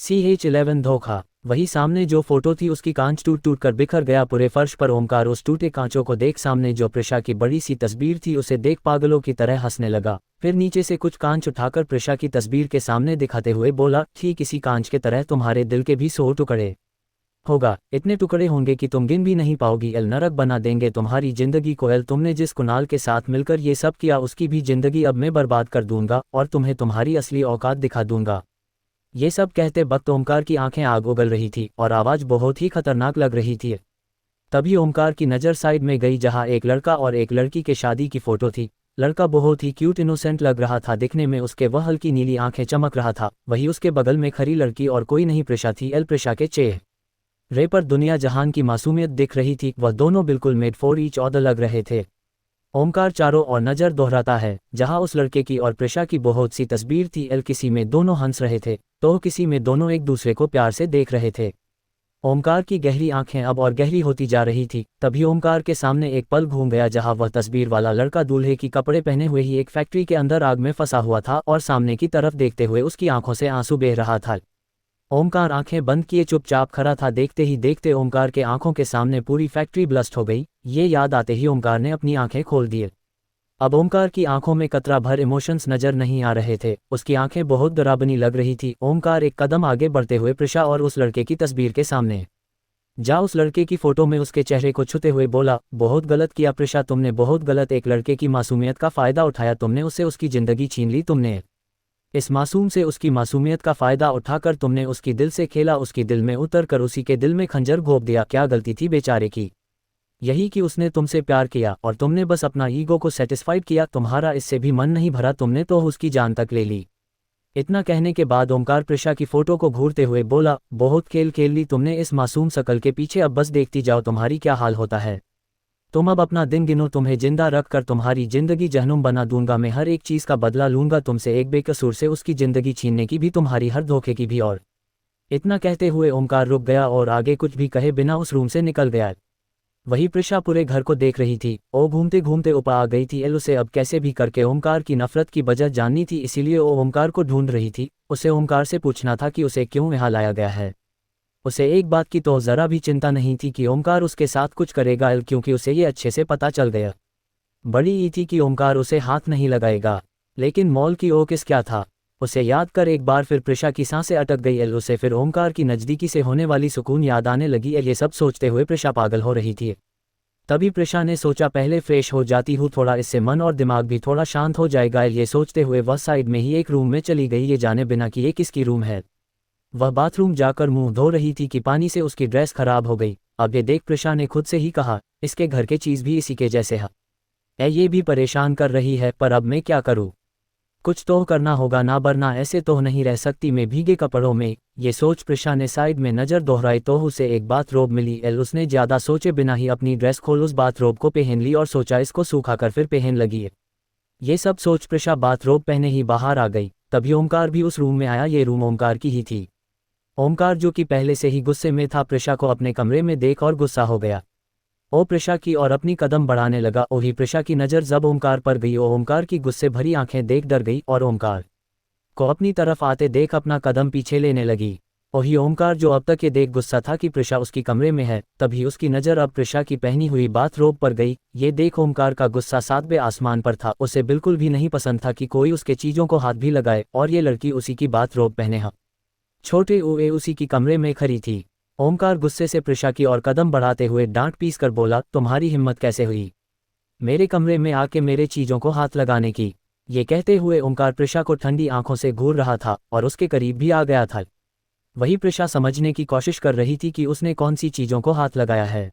CH11 धोखा। वही सामने जो फोटो थी उसकी कांच टूट टूट कर बिखर गया पूरे फर्श पर। ओमकार उस टूटे कांचों को देख सामने जो प्रिशा की बड़ी सी तस्वीर थी उसे देख पागलों की तरह हंसने लगा। फिर नीचे से कुछ कांच उठाकर प्रिशा की तस्वीर के सामने दिखाते हुए बोला, ठीक इसी कांच के तरह तुम्हारे दिल के भी 100 टुकड़े होगा, इतने टुकड़े होंगे कि तुम गिन भी नहीं पाओगी। एल नरक बना देंगे तुम्हारी जिंदगी को। एल तुमने जिस कुणाल के साथ मिलकर ये सब किया उसकी भी जिंदगी अब मैं बर्बाद कर दूंगा और तुम्हें तुम्हारी असली औकात दिखा दूंगा। ये सब कहते वक्त ओमकार की आंखें आग उगल रही थी और आवाज़ बहुत ही खतरनाक लग रही थी। तभी ओमकार की नज़र साइड में गई जहां एक लड़का और एक लड़की के शादी की फोटो थी। लड़का बहुत ही क्यूट इनोसेंट लग रहा था दिखने में, उसके वह हल्की नीली आंखें चमक रहा था। वही उसके बगल में खड़ी लड़की और कोई नहीं प्रिशा थी। एल प्रिशा के चेहरे पर दुनिया जहान की मासूमियत दिख रही थी। वह दोनों बिल्कुल मेड फॉर ईच अदर लग रहे थे। ओमकार चारों ओर नज़र दोहराता है जहां उस लड़के की और प्रिशा की बहुत सी तस्वीर थी। एल किसी में दोनों हंस रहे थे तो किसी में दोनों एक दूसरे को प्यार से देख रहे थे। ओमकार की गहरी आंखें अब और गहरी होती जा रही थी। तभी ओमकार के सामने एक पल घूम गया जहां वह तस्वीर वाला लड़का दूल्हे की कपड़े पहने हुए ही एक फैक्ट्री के अंदर आग में फंसा हुआ था और सामने की तरफ देखते हुए उसकी आंखों से आंसू बह रहा था। ओमकार आंखें बंद किए चुपचाप खड़ा था। देखते ही देखते ओमकार के आंखों के सामने पूरी फैक्ट्री ब्लास्ट हो गई। ये याद आते ही ओमकार ने अपनी आंखें खोल दिए। अब ओमकार की आंखों में कतरा भर इमोशंस नजर नहीं आ रहे थे, उसकी आंखें बहुत डरावनी लग रही थी। ओमकार एक कदम आगे बढ़ते हुए प्रिशा और उस लड़के की तस्वीर के सामने जा उस लड़के की फोटो में उसके चेहरे को छूते हुए बोला, बहुत गलत किया प्रिशा, तुमने बहुत गलत। एक लड़के की मासूमियत का फ़ायदा उठाया तुमने, उससे उसकी ज़िंदगी छीन ली तुमने। इस मासूम से उसकी मासूमियत का फ़ायदा उठाकर तुमने उसकी दिल से खेला, उसकी दिल में उतर कर उसी के दिल में खंजर घोंप दिया। क्या गलती थी बेचारे की? यही कि उसने तुमसे प्यार किया और तुमने बस अपना ईगो को सेटिस्फाइड किया। तुम्हारा इससे भी मन नहीं भरा, तुमने तो उसकी जान तक ले ली। इतना कहने के बाद ओमकार प्रिशा की फोटो को घूरते हुए बोला, बहुत खेल खेल ली तुमने इस मासूम शकल के पीछे, अब बस देखती जाओ तुम्हारी क्या हाल होता है। तुम अब अपना दिन गिनो, तुम्हें जिंदा रख कर तुम्हारी जिंदगी जहन्नुम बना दूंगा। मैं हर एक चीज़ का बदला लूंगा तुमसे, एक बेकसूर से उसकी जिंदगी छीनने की भी, तुम्हारी हर धोखे की भी। और इतना कहते हुए ओमकार रुक गया और आगे कुछ भी कहे बिना उस रूम से निकल गया। वही प्रिशा पूरे घर को देख रही थी। ओ घूमते घूमते ऊपर आ गई थी। एल उसे अब कैसे भी करके ओमकार की नफरत की वजह जाननी थी, इसीलिए वो ओमकार को ढूंढ रही थी। उसे ओमकार से पूछना था कि उसे क्यों यहाँ लाया गया है। उसे एक बात की तो ज़रा भी चिंता नहीं थी कि ओमकार उसके साथ कुछ करेगा, एल क्योंकि उसे ये अच्छे से पता चल गया। बड़ी ई थी कि ओमकार उसे हाथ नहीं लगाएगा, लेकिन मॉल की ओकिस क्या था उसे याद कर एक बार फिर प्रिशा की सांसें अटक गई। एल उसे फिर ओमकार की नज़दीकी से होने वाली सुकून याद आने लगी। एल ये सब सोचते हुए प्रिशा पागल हो रही थी। तभी प्रिशा ने सोचा पहले फ्रेश हो जाती हूँ थोड़ा, इससे मन और दिमाग भी थोड़ा शांत हो जाएगा। ये सोचते हुए वह साइड में ही एक रूम में चली गई, ये जाने बिना कि ये किसकी रूम है। वह बाथरूम जाकर मुंह धो रही थी कि पानी से उसकी ड्रेस खराब हो गई। अब ये देख प्रिशा ने खुद से ही कहा, इसके घर के चीज़ भी इसी के जैसे है, ये भी परेशान कर रही है, पर अब मैं क्या करूँ? कुछ तो करना होगा ना, वरना ऐसे तो नहीं रह सकती मैं भीगे कपड़ों में। ये सोच प्रिशा ने साइड में नज़र दोहराई तो उसे एक बाथरोब मिली। एल उसने ज़्यादा सोचे बिना ही अपनी ड्रेस खोल उस बाथरोब को पहन ली और सोचा इसको सूखा कर फिर पहन लगी। ये सब सोच प्रिशा बाथरोब पहने ही बाहर आ गई। तभी ओमकार भी उस रूम में आया। ये रूम ओमकार की ही थी। ओमकार जो कि पहले से ही गुस्से में था, प्रिशा को अपने कमरे में देख और गुस्सा हो गया। ओ प्रिशा की और अपनी कदम बढ़ाने लगा। ओही प्रिशा की नज़र जब ओमकार पर गई, ओमकार की गुस्से भरी आंखें देख डर गई और ओमकार को अपनी तरफ आते देख अपना कदम पीछे लेने लगी। ओही ओमकार जो अब तक ये देख गुस्सा था कि प्रिशा उसकी कमरे में है, तभी उसकी नज़र अब प्रिशा की पहनी हुई बाथरोब पर गई। ये देख ओमकार का गुस्सा 7वें आसमान पर था। उसे बिल्कुल भी नहीं पसंद था कि कोई उसके चीज़ों को हाथ भी लगाए और ये लड़की उसी की बाथरोब पहने। हाँ, छोटे ओए उसी की कमरे में खड़ी थी। ओमकार गुस्से से प्रिशा की और कदम बढ़ाते हुए डांट पीस कर बोला, तुम्हारी हिम्मत कैसे हुई मेरे कमरे में आके मेरे चीज़ों को हाथ लगाने की? ये कहते हुए ओमकार प्रिशा को ठंडी आंखों से घूर रहा था और उसके करीब भी आ गया था। वही प्रिशा समझने की कोशिश कर रही थी कि उसने कौन सी चीज़ों को हाथ लगाया है।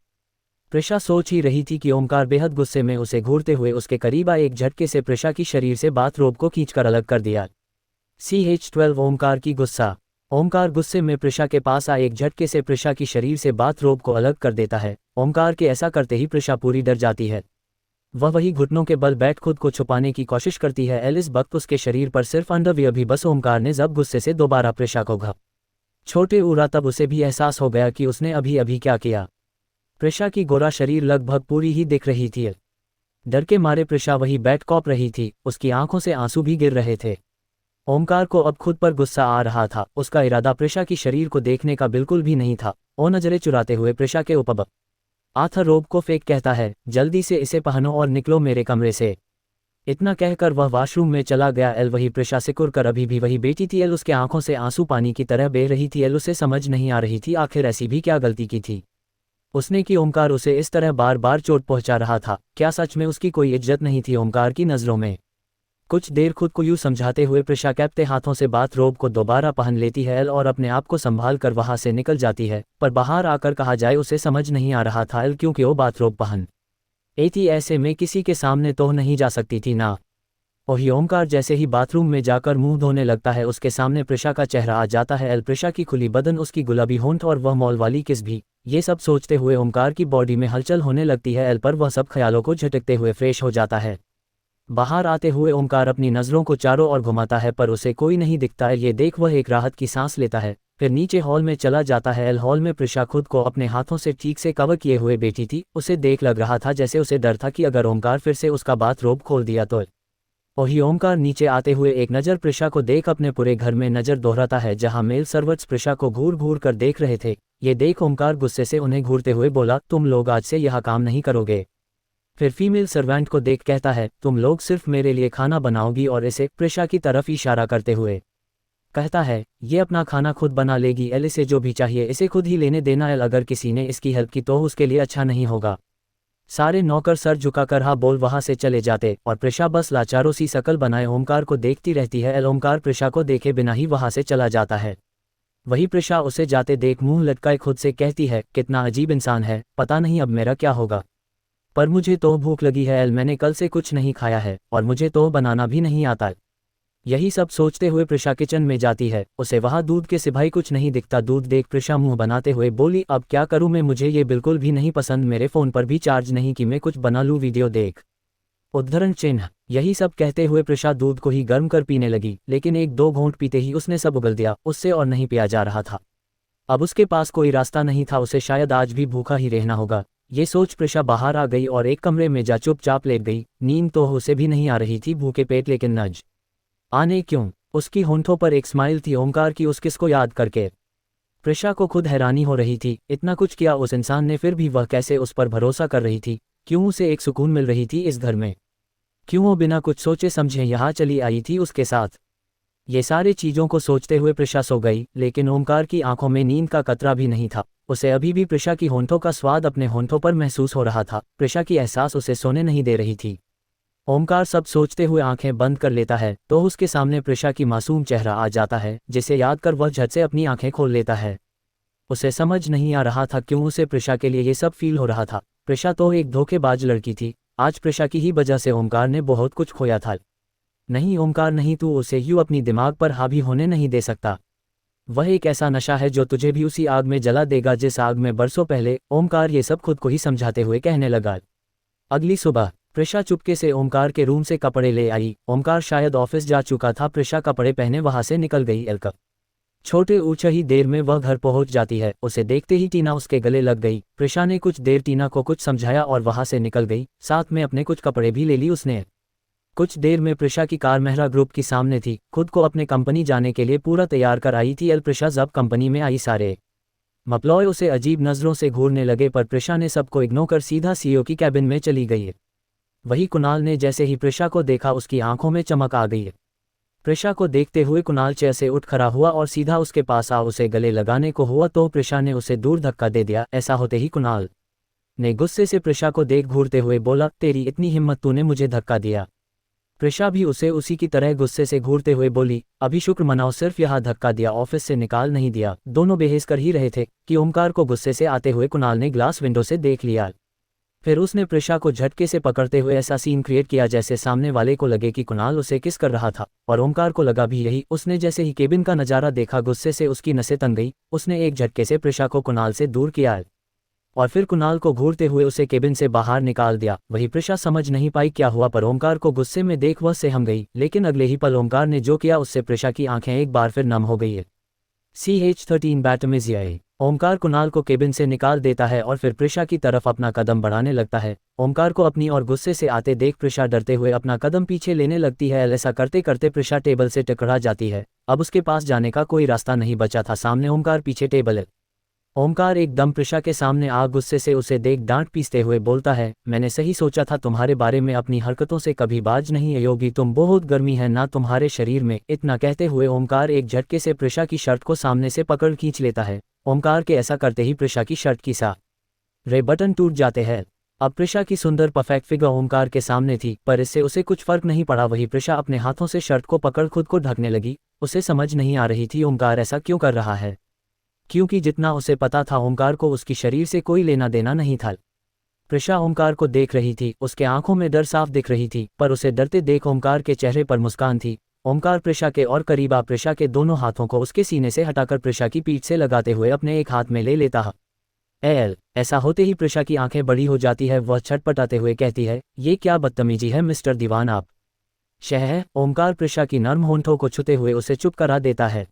प्रिशा सोच ही रही थी कि ओमकार बेहद गुस्से में उसे घूरते हुए उसके करीब आए। एक झटके से प्रिशा की शरीर से बाथरोब को खींचकर अलग कर दिया। CH12 ओमकार की गुस्सा। ओमकार गुस्से में प्रिशा के पास आए, एक झटके से प्रिशा की शरीर से बाथरोब को अलग कर देता है। ओमकार के ऐसा करते ही प्रिशा पूरी डर जाती है। वह वही घुटनों के बल बैठ खुद को छुपाने की कोशिश करती है। एलिस वक्त उसके शरीर पर सिर्फ अंडरवियर भी बस। ओमकार ने जब गुस्से से दोबारा प्रिशा को घप छोटे उड़ा, तब उसे भी एहसास हो गया कि उसने अभी अभी क्या किया। प्रिशा की गोरा शरीर लगभग पूरी ही दिख रही थी। डर के मारे प्रिशा वही बैठ कौप रही थी, उसकी आंखों से आंसू भी गिर रहे थे। ओमकार को अब खुद पर गुस्सा आ रहा था। उसका इरादा प्रिशा की शरीर को देखने का बिल्कुल भी नहीं था। वो नजरें चुराते हुए प्रिशा के ऊपर आथा रोब को फेंक कहता है, जल्दी से इसे पहनो और निकलो मेरे कमरे से। इतना कहकर वह वॉशरूम में चला गया। एल वही प्रिशा सिकुड़ कर अभी भी वही बेटी थी। एल उसके आंखों से आंसू पानी की तरह बह रही थी। एल उसे समझ नहीं आ रही थी आखिर ऐसी भी क्या गलती की थी उसने कि ओमकार उसे इस तरह बार बार चोट पहुंचा रहा था। क्या सच में उसकी कोई इज्जत नहीं थी ओमकार की नज़रों में? कुछ देर खुद को यूं समझाते हुए प्रिशा कैप्टे हाथों से बाथरोब को दोबारा पहन लेती है एल और अपने आप को संभाल कर वहां से निकल जाती है। पर बाहर आकर कहा जाए उसे समझ नहीं आ रहा था एल क्योंकि वो बाथरोब पहन थी। ऐसे में किसी के सामने तो नहीं जा सकती थी ना। वही ओमकार जैसे ही बाथरूम में जाकर मुंह धोने लगता है उसके सामने प्रिशा का चेहरा आ जाता है। एल प्रिशा की खुली बदन, उसकी गुलाबी होंठ और वह मॉल वाली किस भी, ये सब सोचते हुए ओमकार की बॉडी में हलचल होने लगती है। एल पर वह सब ख्यालों को झटकते हुए फ्रेश हो जाता है। बाहर आते हुए ओमकार अपनी नज़रों को चारों ओर घुमाता है पर उसे कोई नहीं दिखता है। ये देख वह एक राहत की सांस लेता है। फिर नीचे हॉल में चला जाता है। एल हॉल में प्रिशा खुद को अपने हाथों से ठीक से कवर किए हुए बैठी थी। उसे देख लग रहा था जैसे उसे डर था कि अगर ओमकार फिर से उसका बाथरोब खोल दिया तो। वही ओमकार नीचे आते हुए एक नज़र प्रिशा को देख अपने पूरे घर में नज़र दोहराता है जहां मेल सर्वर्ट्स प्रिशा को घूर घूर कर देख रहे थे। ये देख ओमकार गुस्से से उन्हें घूरते हुए बोला, तुम लोग आज से यह काम नहीं करोगे। फिर फीमेल सर्वेंट को देख कहता है, तुम लोग सिर्फ मेरे लिए खाना बनाओगी और इसे प्रिशा की तरफ इशारा करते हुए कहता है, ये अपना खाना खुद बना लेगी। एल इसे जो भी चाहिए इसे खुद ही लेने देना। एल अगर किसी ने इसकी हेल्प की तो उसके लिए अच्छा नहीं होगा। सारे नौकर सर झुकाकर हाँ बोल वहां से चले जाते और प्रिशा बस लाचारों सी शकल बनाए ओमकार को देखती रहती है। एल ओमकार प्रिशा को देखे बिना ही वहां से चला जाता है। वही प्रिशा उसे जाते देख मुंह लटकाए खुद से कहती है, कितना अजीब इंसान है, पता नहीं अब मेरा क्या होगा। पर मुझे तो भूख लगी है एल, मैंने कल से कुछ नहीं खाया है और मुझे तो बनाना भी नहीं आता। यही सब सोचते हुए प्रिशा किचन में जाती है। उसे वहां दूध के सिवाय कुछ नहीं दिखता। दूध देख प्रिशा मुंह बनाते हुए बोली, अब क्या करूं मैं, मुझे ये बिल्कुल भी नहीं पसंद। मेरे फ़ोन पर भी चार्ज नहीं कि मैं कुछ बना लूं वीडियो देख। उद्धरण चिन्ह। यही सब कहते हुए प्रिशा दूध को ही गर्म कर पीने लगी, लेकिन एक दो घूंट पीते ही उसने सब उगल दिया। उससे और नहीं पिया जा रहा था। अब उसके पास कोई रास्ता नहीं था। उसे शायद आज भी भूखा ही रहना होगा। ये सोच प्रिशा बाहर आ गई और एक कमरे में जा चुपचाप लेट गई। नींद तो उसे भी नहीं आ रही थी भूखे पेट, लेकिन नज आने क्यों उसकी होंठों पर एक स्माइल थी ओमकार की उस किस को याद करके। प्रिशा को खुद हैरानी हो रही थी, इतना कुछ किया उस इंसान ने फिर भी वह कैसे उस पर भरोसा कर रही थी। क्यों उसे एक सुकून मिल रही थी इस घर में? क्यों वो बिना कुछ सोचे समझे यहाँ चली आई थी उसके साथ? ये सारी चीज़ों को सोचते हुए प्रिशा सो गई, लेकिन ओमकार की आंखों में नींद का कतरा भी नहीं था। उसे अभी भी प्रिशा की होंठों का स्वाद अपने होंठों पर महसूस हो रहा था। प्रिशा की एहसास उसे सोने नहीं दे रही थी। ओमकार सब सोचते हुए आंखें बंद कर लेता है तो उसके सामने प्रिशा की मासूम चेहरा आ जाता है, जिसे याद कर वह झट से अपनी आंखें खोल लेता है। उसे समझ नहीं आ रहा था क्यों उसे प्रिशा के लिए ये सब फील हो रहा था। प्रिशा तो एक धोखेबाज लड़की थी। आज प्रिशा की ही वजह से ओमकार ने बहुत कुछ खोया था। नहीं ओमकार नहीं, तू उसे यूं अपनी दिमाग पर हावी होने नहीं दे सकता। वह एक ऐसा नशा है जो तुझे भी उसी आग में जला देगा जिस आग में बरसों पहले। ओमकार ये सब खुद को ही समझाते हुए कहने लगा। अगली सुबह प्रिशा चुपके से ओमकार के रूम से कपड़े ले आई। ओमकार शायद ऑफिस जा चुका था। प्रिशा कपड़े पहने वहां से निकल गई। एलकप छोटे ऊंचे ही देर में वह घर पहुंच जाती है। उसे देखते ही टीना उसके गले लग गई। प्रिशा ने कुछ देर टीना को कुछ समझाया और वहां से निकल गई। साथ में अपने कुछ कपड़े भी ले ली उसने। कुछ देर में प्रिशा की कार मेहरा ग्रुप की सामने थी। खुद को अपने कंपनी जाने के लिए पूरा तैयार कर आई थी। एल प्रिशा जब कंपनी में आई सारे मप्लॉय उसे अजीब नज़रों से घूरने लगे, पर प्रिशा ने सबको इग्नोर कर सीधा सीईओ की कैबिन में चली गई। वही कुणाल ने जैसे ही प्रिशा को देखा उसकी आंखों में चमक आ गई। प्रिशा को देखते हुए कुणाल चेयर से उठ खड़ा हुआ और सीधा उसके पास आ उसे गले लगाने को हुआ तो प्रिशा ने उसे दूर धक्का दे दिया। ऐसा होते ही कुणाल ने गुस्से से प्रिशा को देख घूरते हुए बोला, तेरी इतनी हिम्मत, तूने मुझे धक्का दिया। प्रिशा भी उसे उसी की तरह गुस्से से घूरते हुए बोली, अभी शुक्र मनाओ सिर्फ यहाँ धक्का दिया, ऑफिस से निकाल नहीं दिया। दोनों बेहस कर ही रहे थे कि ओमकार को गुस्से से आते हुए कुणाल ने ग्लास विंडो से देख लिया। फिर उसने प्रिशा को झटके से पकड़ते हुए ऐसा सीन क्रिएट किया जैसे सामने वाले को लगे कि कुणाल उसे किस कर रहा था, और ओमकार को लगा भी यही। उसने जैसे ही केबिन का नज़ारा देखा गुस्से से उसकी नसें तन गई। उसने एक झटके से प्रिशा को कुणाल से दूर किया और फिर कुणाल को घूरते हुए उसे केबिन से बाहर निकाल दिया। वही प्रिशा समझ नहीं पाई क्या हुआ, पर ओमकार को गुस्से में देख वह सहम गई। लेकिन अगले ही पल ओमकार ने जो किया उससे प्रिशा की आंखें एक बार फिर नम हो गई। CH13 बैटमिज़ियाई ओमकार कुणाल को केबिन से निकाल देता है और फिर प्रिशा की तरफ अपना कदम बढ़ाने लगता है। ओमकार को अपनी और गुस्से से आते देख प्रिशा डरते हुए अपना कदम पीछे लेने लगती है। ऐसा करते करते प्रिशा टेबल से टकरा जाती है। अब उसके पास जाने का कोई रास्ता नहीं बचा था। सामने ओमकार, पीछे टेबल है। ओमकार एकदम प्रिशा के सामने आ गुस्से से उसे देख डांट पीसते हुए बोलता है, मैंने सही सोचा था तुम्हारे बारे में, अपनी हरकतों से कभी बाज नहीं आयोगी, तुम बहुत गर्मी है ना तुम्हारे शरीर में। इतना कहते हुए ओमकार एक झटके से प्रिशा की शर्ट को सामने से पकड़ खींच लेता है। ओमकार के ऐसा करते ही प्रिशा की शर्ट की सारे बटन टूट जाते हैं। अब प्रिशा की सुंदर परफेक्ट फिगर ओमकार के सामने थी, पर इससे उसे कुछ फर्क नहीं पड़ा। वही प्रिशा अपने हाथों से शर्ट को पकड़ खुद को ढकने लगी। उसे समझ नहीं आ रही थी ओमकार ऐसा क्यों कर रहा है, क्योंकि जितना उसे पता था ओमकार को उसकी शरीर से कोई लेना देना नहीं था। प्रिशा ओमकार को देख रही थी, उसके आंखों में डर साफ दिख रही थी, पर उसे डरते देख ओमकार के चेहरे पर मुस्कान थी। ओमकार प्रिशा के और करीब आ प्रिशा के दोनों हाथों को उसके सीने से हटाकर प्रिशा की पीठ से लगाते हुए अपने एक हाथ में ले लेता है। ऐसा होते ही प्रिशा की आंखें बड़ी हो जाती है। वह छटपटाते हुए कहती है, ये क्या बदतमीजी है मिस्टर दीवान, आप शह। ओमकार प्रिशा की नर्म होंठों को छूते हुए उसे चुप करा देता है।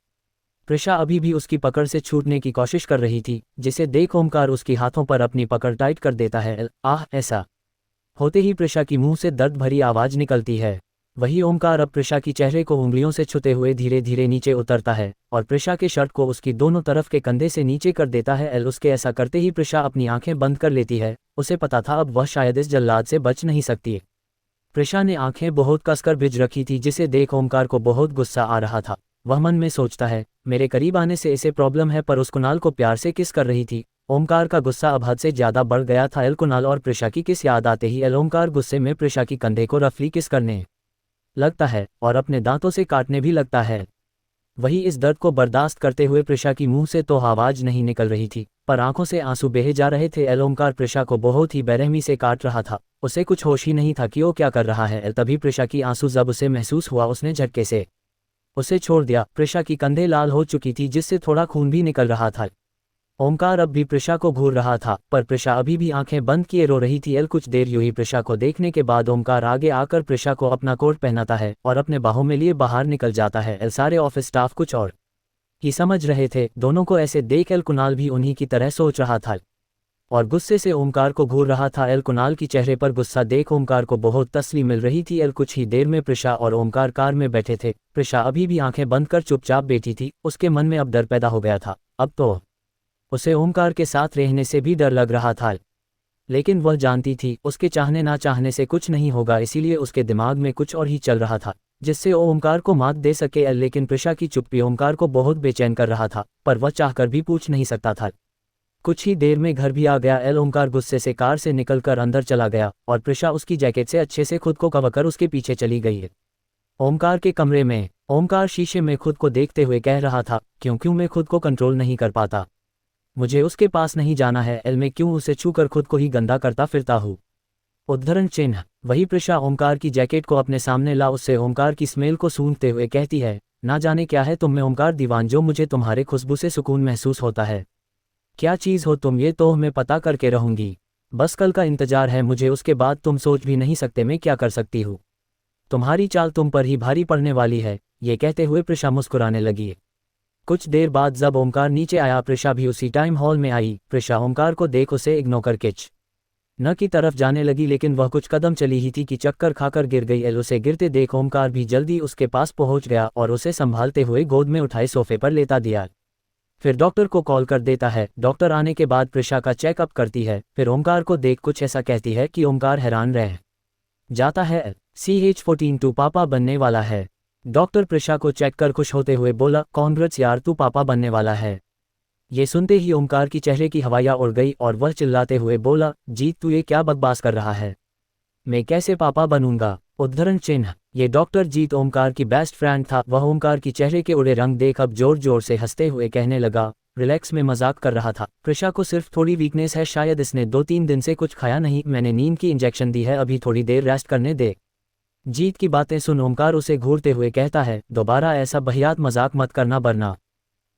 प्रिशा अभी भी उसकी पकड़ से छूटने की कोशिश कर रही थी, जिसे देख ओमकार उसकी हाथों पर अपनी पकड़ टाइट कर देता है। आह। ऐसा होते ही प्रिशा की मुंह से दर्द भरी आवाज निकलती है। वही ओमकार अब प्रिशा की चेहरे को उंगलियों से छूते हुए धीरे धीरे नीचे उतरता है और प्रिशा के शर्ट को उसकी दोनों तरफ के कंधे से नीचे कर देता है। उसके ऐसा करते ही प्रिशा अपनी आंखें बंद कर लेती है। उसे पता था अब वह शायद इस जल्लाद से बच नहीं सकती। प्रिशा ने आंखें बहुत कसकर भिज रखी थी, जिसे देख ओमकार को बहुत गुस्सा आ रहा था। वह मन में सोचता है, मेरे करीब आने से इसे प्रॉब्लम है, पर उस कुणाल को प्यार से किस कर रही थी। ओमकार का गुस्सा अब हद से ज्यादा बढ़ गया था। कुणाल और प्रिशा की किस याद आते ही ओमकार गुस्से में प्रिशा की कंधे को रफली किस करने लगता है और अपने दांतों से काटने भी लगता है। वही इस दर्द को बर्दाश्त करते हुए प्रिशा की मुंह से तो आवाज नहीं निकल रही थी, पर आंखों से आंसू बहे जा रहे थे। ओमकार प्रिशा को बहुत ही बेरहमी से काट रहा था। उसे कुछ होश ही नहीं था कि वो क्या कर रहा है। तभी प्रिशा की आंसू जब उसे महसूस हुआ, उसने झटके से उसे छोड़ दिया। प्रिशा की कंधे लाल हो चुकी थी, जिससे थोड़ा खून भी निकल रहा था। ओमकार अब भी प्रिशा को घूर रहा था, पर प्रिशा अभी भी आंखें बंद किए रो रही थी। कुछ देर यूं ही प्रिशा को देखने के बाद ओमकार आगे आकर प्रिशा को अपना कोट पहनाता है और अपने बाहों में लिए बाहर निकल जाता है। सारे ऑफिस स्टाफ कुछ और ही समझ रहे थे। दोनों को ऐसे देख कुणाल भी उन्हीं की तरह सोच रहा था और गुस्से से ओमकार को घूर रहा था। कुणाल की चेहरे पर गुस्सा देख ओमकार को बहुत तसल्ली मिल रही थी। कुछ ही देर में प्रिशा और ओमकार कार में बैठे थे। प्रिशा अभी भी आंखें बंद कर चुपचाप बैठी थी। उसके मन में अब डर पैदा हो गया था। अब तो उसे ओमकार के साथ रहने से भी डर लग रहा था, लेकिन वह जानती थी उसके चाहने ना चाहने से कुछ नहीं होगा। इसीलिए उसके दिमाग में कुछ और ही चल रहा था जिससे वो ओमकार को मात दे सके। लेकिन प्रिशा की चुप्पी ओमकार को बहुत बेचैन कर रहा था, पर वह चाहकर भी पूछ नहीं सकता था। कुछ ही देर में घर भी आ गया। ओमकार गुस्से से कार से निकलकर अंदर चला गया और प्रिशा उसकी जैकेट से अच्छे से खुद को कवर कर उसके पीछे चली गई है। ओमकार के कमरे में ओमकार शीशे में खुद को देखते हुए कह रहा था, क्यों मैं खुद को कंट्रोल नहीं कर पाता। मुझे उसके पास नहीं जाना है। मैं क्यों उसे छूकर खुद को ही गंदा करता फिरता हूँ। उद्धरण चिन्ह। वही प्रिशा ओमकार की जैकेट को अपने सामने ला उससे ओमकार की स्मेल को सूंघते हुए कहती है, ना जाने क्या है तुम में ओमकार दीवान, जो मुझे तुम्हारे खुशबू से सुकून महसूस होता है। क्या चीज़ हो तुम, ये तो मैं पता करके रहूंगी। बस कल का इंतजार है मुझे, उसके बाद तुम सोच भी नहीं सकते मैं क्या कर सकती हूँ। तुम्हारी चाल तुम पर ही भारी पड़ने वाली है। ये कहते हुए प्रिशा मुस्कुराने लगी। कुछ देर बाद जब ओमकार नीचे आया, प्रिशा भी उसी टाइम हॉल में आई। प्रिशा ओमकार को देख उसे इग्नोर कर किच न की तरफ जाने लगी, लेकिन वह कुछ कदम चली ही थी कि चक्कर खाकर गिर गई। उसे गिरते देख ओमकार भी जल्दी उसके पास पहुंच गया और उसे संभालते हुए गोद में उठाए सोफे पर लेटा दिया। फिर डॉक्टर को कॉल कर देता है। डॉक्टर आने के बाद प्रिशा का चेकअप करती है। फिर ओमकार को देख कुछ ऐसा कहती है कि ओमकार हैरान रह जाता है। CH14 तू पापा बनने वाला है। डॉक्टर प्रिशा को चेक कर खुश होते हुए बोला, कॉन्ग्रेट्स यार, तू पापा बनने वाला है। ये सुनते ही ओमकार की चेहरे की हवाइयाँ उड़ गई और वह चिल्लाते हुए बोला, जीत तू ये क्या बकवास कर रहा है, मैं कैसे पापा बनूंगा। उद्धरण चिन्ह। ये डॉक्टर जीत ओमकार की बेस्ट फ्रेंड था। वह ओमकार की चेहरे के उड़े रंग देख अब जोर जोर से हंसते हुए कहने लगा, रिलैक्स में मजाक कर रहा था। प्रिशा को सिर्फ थोड़ी वीकनेस है, शायद इसने 2-3 दिन से कुछ खाया नहीं। मैंने नींद की इंजेक्शन दी है, अभी थोड़ी देर रेस्ट करने दे। जीत की बातें सुन ओमकार उसे घूरते हुए कहता है, दोबारा ऐसा बहियात मजाक मत करना